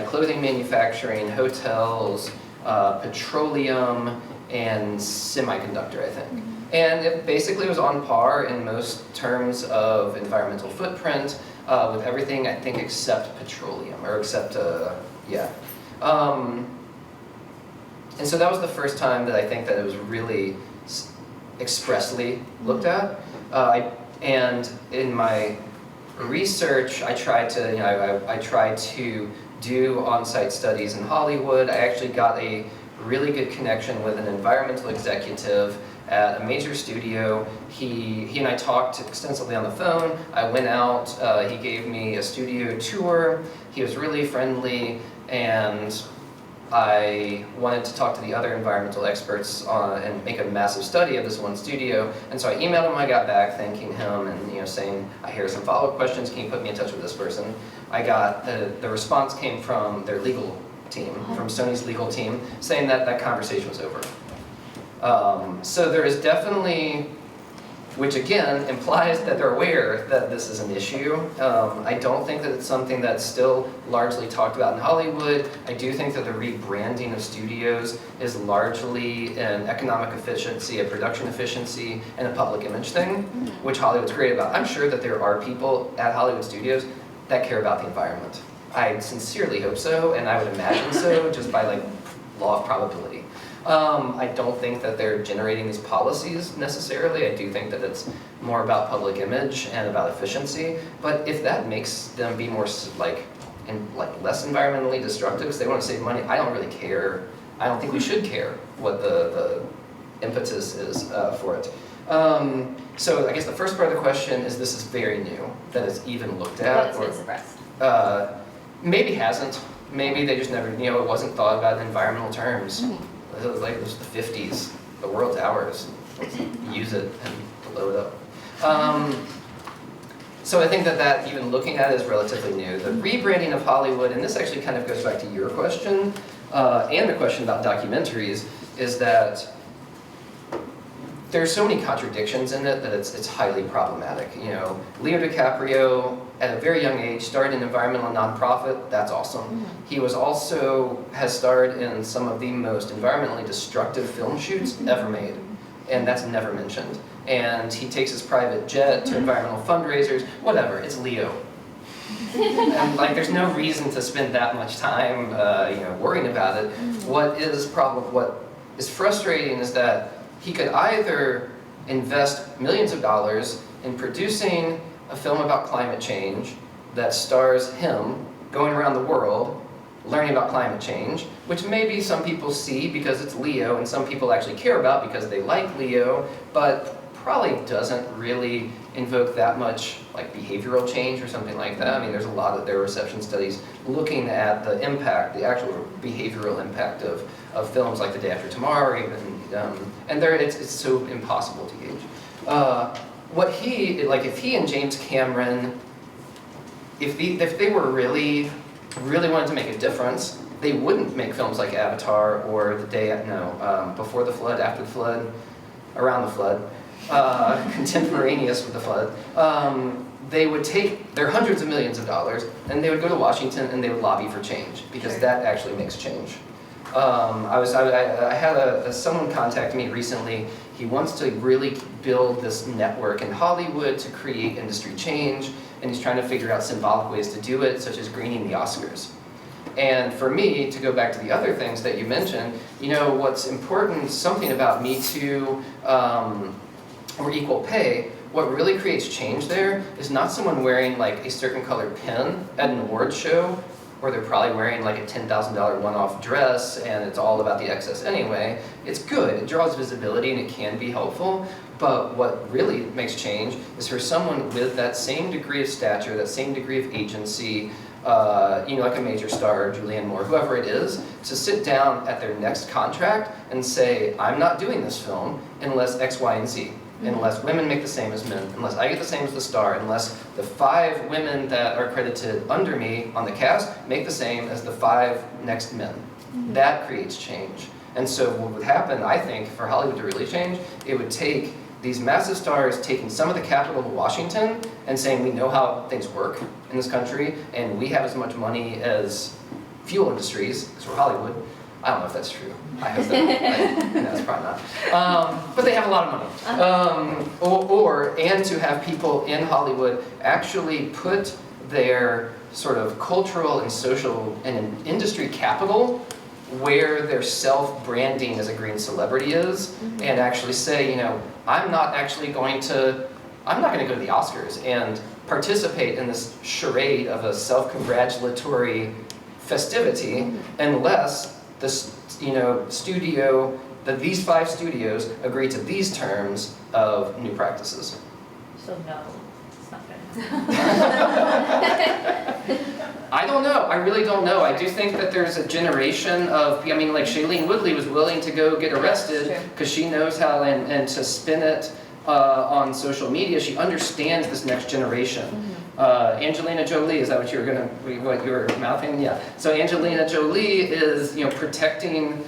clothing manufacturing, hotels, petroleum, and semiconductor, I think. And it basically was on par in most terms of environmental footprint with everything, I think, except petroleum, or except, yeah. And so that was the first time that I think that it was really expressly looked at. And in my research, I tried to, I tried to do on-site studies in Hollywood. I actually got a really good connection with an environmental executive at a major studio. He and I talked extensively on the phone. I went out, he gave me a studio tour. He was really friendly, and I wanted to talk to the other environmental experts and make a massive study of this one studio. And so I emailed him, I got back thanking him and saying, I hear some follow-up questions, can you put me in touch with this person? I got, the response came from their legal team, from Sony's legal team, saying that that conversation was over. So there is definitely, which again implies that they're aware that this is an issue. I don't think that it's something that's still largely talked about in Hollywood. I do think that the rebranding of studios is largely an economic efficiency, a production efficiency, and a public image thing, which Hollywood's great about. I'm sure that there are people at Hollywood studios that care about the environment. I sincerely hope so, and I would imagine so, just by like law of probability. I don't think that they're generating these policies necessarily. I do think that it's more about public image and about efficiency. But if that makes them be more less environmentally destructive, because they want to save money, I don't really care. I don't think we should care what the impetus is for it. So I guess the first part of the question is this is very new, that it's even looked at. But it's been suppressed. Maybe hasn't. Maybe they just never, it wasn't thought about in environmental terms. It was like, it was the 50s, the world's ours. Let's use it and blow it up. So I think that even looking at it is relatively new. The rebranding of Hollywood, and this actually kind of goes back to your question, and the question about documentaries, is that there's so many contradictions in it that it's highly problematic. Leo DiCaprio, at a very young age, started an environmental nonprofit. That's awesome. He has starred in some of the most environmentally destructive film shoots ever made, and that's never mentioned. And he takes his private jet to environmental fundraisers, whatever, it's Leo. And there's no reason to spend that much time worrying about it. What is frustrating is that he could either invest millions of dollars in producing a film about climate change that stars him going around the world learning about climate change, which maybe some people see because it's Leo and some people actually care about because they like Leo, but probably doesn't really invoke that much like behavioral change or something like that. I mean, there are reception studies looking at the impact, the actual behavioral impact of films like The Day After Tomorrow, or even, and it's so impossible to gauge. If he and James Cameron, if they were really wanted to make a difference, they wouldn't make films like Avatar or Before the Flood, After the Flood, Around the Flood, contemporaneous with the flood. They would take their hundreds of millions of dollars and they would go to Washington and they would lobby for change, because that actually makes change. I had someone contact me recently. He wants to really build this network in Hollywood to create industry change, and he's trying to figure out symbolic ways to do it, such as greening the Oscars. And for me, to go back to the other things that you mentioned, what's important, something about Me Too or equal pay, what really creates change there is not someone wearing like a certain colored pin at an awards show, or they're probably wearing like a $10,000 one-off dress and it's all about the excess anyway. It's good, it draws visibility and it can be helpful, but what really makes change is for someone with that same degree of stature, that same degree of agency, like a major star, Julianne Moore, whoever it is, to sit down at their next contract and say, I'm not doing this film unless X, Y, and Z. Unless women make the same as men, unless I get the same as the star, unless the 5 women that are credited under me on the cast make the same as the 5 next men. That creates change. And so what would happen, I think, for Hollywood to really change, it would take these massive stars taking some of the capital to Washington and saying, we know how things work in this country, and we have as much money as fuel industries, because we're Hollywood. I don't know if that's true. I hope that. No, it's probably not. But they have a lot of money. And to have people in Hollywood actually put their sort of cultural and social and industry capital where their self-branding as a green celebrity is, and actually say, I'm not going to go to the Oscars and participate in this charade of a self-congratulatory festivity unless these 5 studios agree to these terms of new practices. So no, it's not going to happen. I don't know. I really don't know. I do think that there's a generation of, like Shailene Woodley was willing to go get arrested because she knows how, and to spin it on social media. She understands this next generation. Angelina Jolie, is that what you were mouthing? Yeah. So Angelina Jolie is, protecting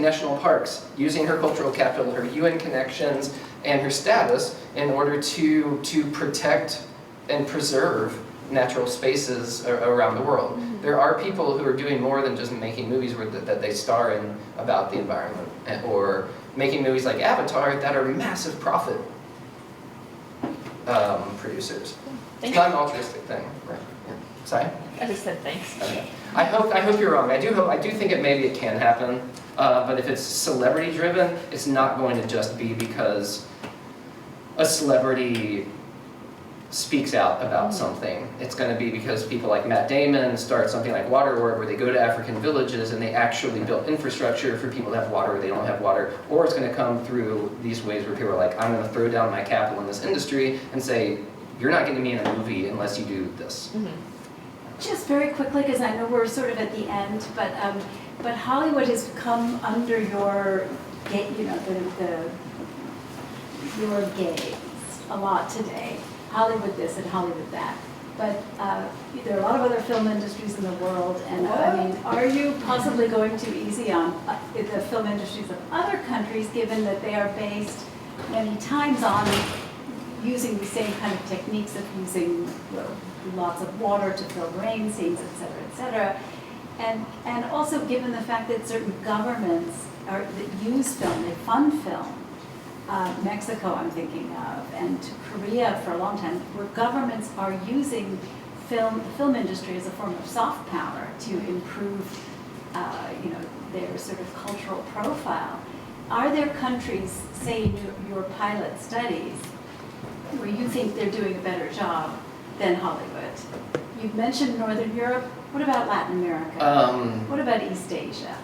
national parks, using her cultural capital, her UN connections, and her status in order to protect and preserve natural spaces around the world. There are people who are doing more than just making movies that they star in about the environment, or making movies like Avatar that are massive profit producers. It's not an altruistic thing, right? Yeah. Sorry? I just said thanks. Okay. I hope you're wrong. I do think maybe it can happen, but if it's celebrity driven, it's not going to just be because a celebrity speaks out about something. It's going to be because people like Matt Damon start something like Waterworld, where they go to African villages and they actually build infrastructure for people to have water where they don't have water. Or it's going to come through these ways where people are like, I'm going to throw down my capital in this industry and say, you're not getting me in a movie unless you do this. Just very quickly, because I know we're sort of at the end, but Hollywood has come under your your gaze a lot today. Hollywood this and Hollywood that. But there are a lot of other film industries in the world, and are you possibly going too easy on the film industries of other countries, given that they are based many times on using the same kind of techniques of using lots of water to film rain scenes, et cetera, and also given the fact that certain governments that use film, they fund film. Mexico, I'm thinking of, and Korea for a long time, where governments are using film industry as a form of soft power to improve, their sort of cultural profile. Are there countries, say in your pilot studies, where you think they're doing a better job than Hollywood? You've mentioned Northern Europe. What about Latin America? What about East Asia?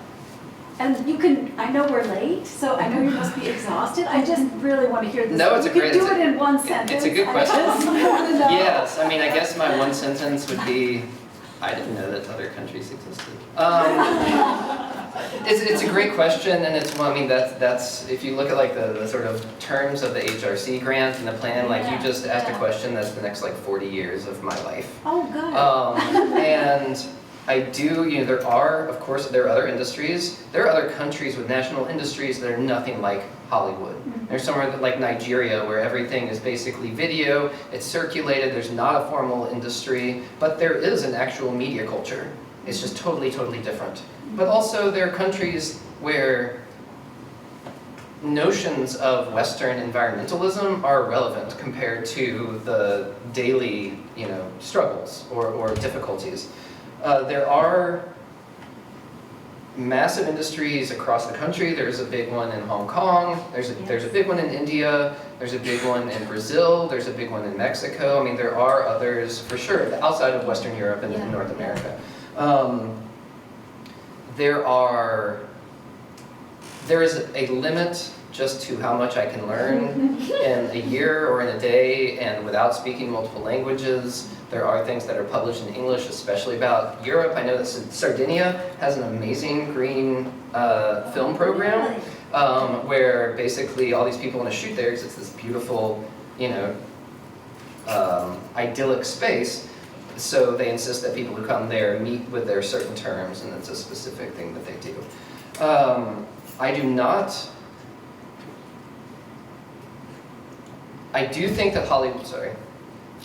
And you can, I know we're late, so I know you must be exhausted. I just really want to hear this. No, it's a great- You can do it in one sentence. It's a good question. I just want to know. Yes, I mean, I guess my one sentence would be, I didn't know that other countries existed. It's a great question, and it's one. I mean, that's if you look at like the sort of terms of the HRC grant and the plan, like you just asked a question that's the next like 40 years of my life. Oh, good. And I do, you know, there are, of course, there are other industries. There are other countries with national industries that are nothing like Hollywood. There's somewhere like Nigeria where everything is basically video, it's circulated, there's not a formal industry, but there is an actual media culture. It's just totally, totally different. But also there are countries where notions of Western environmentalism are relevant compared to the daily, you know, struggles or difficulties. There are massive industries across the country. There's a big one in Hong Kong. There's a big one in India. There's a big one in Brazil. There's a big one in Mexico. I mean, there are others for sure outside of Western Europe and in North America. There is a limit just to how much I can learn in a year or in a day, and without speaking multiple languages. There are things that are published in English, especially about Europe. I know that Sardinia has an amazing green film program where basically all these people want to shoot there because it's this beautiful, you know, idyllic space. So they insist that people who come there meet with their certain terms, and it's a specific thing that they do. I do think that Hollywood, sorry.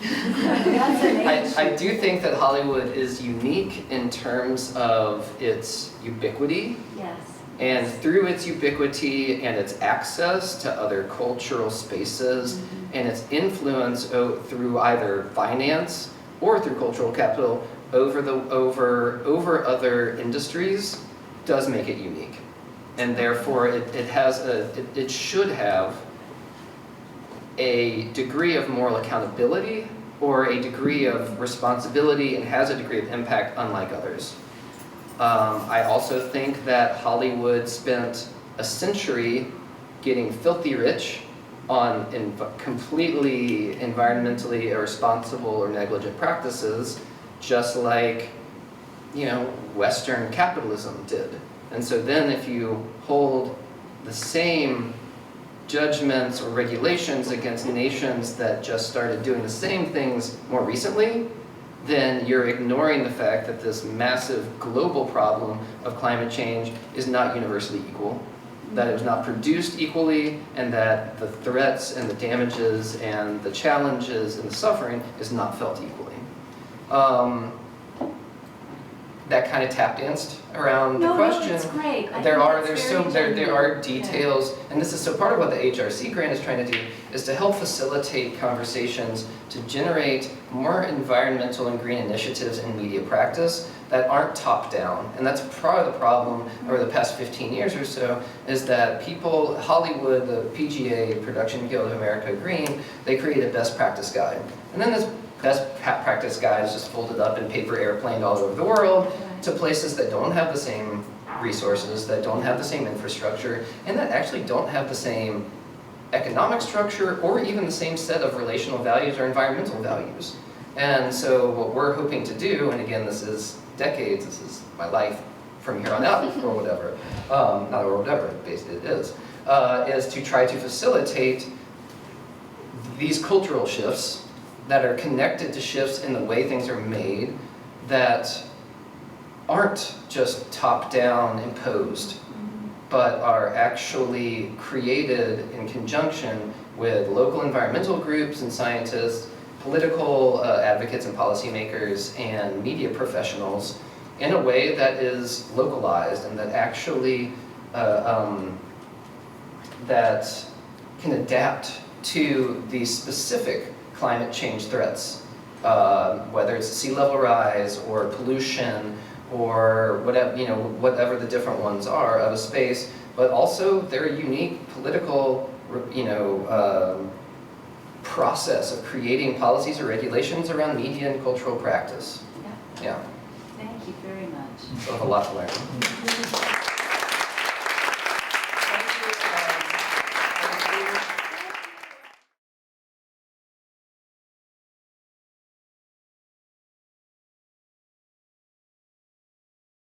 I do think that Hollywood is unique in terms of its ubiquity. Yes. And through its ubiquity and its access to other cultural spaces and its influence through either finance or through cultural capital over other industries does make it unique. And therefore it should have a degree of moral accountability or a degree of responsibility and has a degree of impact unlike others. I also think that Hollywood spent a century getting filthy rich on completely environmentally irresponsible or negligent practices, just like, you know, Western capitalism did. And so then if you hold the same judgments or regulations against nations that just started doing the same things more recently, then you're ignoring the fact that this massive global problem of climate change is not universally equal, that it was not produced equally, and that the threats and the damages and the challenges and the suffering is not felt equally. That kind of tap danced around the question. No, it's great. There are details, and this is so part of what the HRC grant is trying to do is to help facilitate conversations to generate more environmental and green initiatives in media practice that aren't top down. And that's part of the problem over the past 15 years or so is that Hollywood, the PGA, Production Guild of America Green, they create a best practice guide. And then this best practice guide is just folded up in paper airplaned all over the world to places that don't have the same resources, that don't have the same infrastructure, and that actually don't have the same economic structure or even the same set of relational values or environmental values. And so what we're hoping to do, and again, this is decades, this is my life from here on out, or whatever, not or whatever, basically it is to try to facilitate these cultural shifts that are connected to shifts in the way things are made that aren't just top-down imposed, but are actually created in conjunction with local environmental groups and scientists, political advocates and policymakers, and media professionals in a way that is localized and that actually that can adapt to these specific climate change threats, whether it's sea level rise or pollution or whatever the different ones are of a space, but also their unique political, process of creating policies or regulations around media and cultural practice. Yeah. Thank you very much. So I have a lot to learn.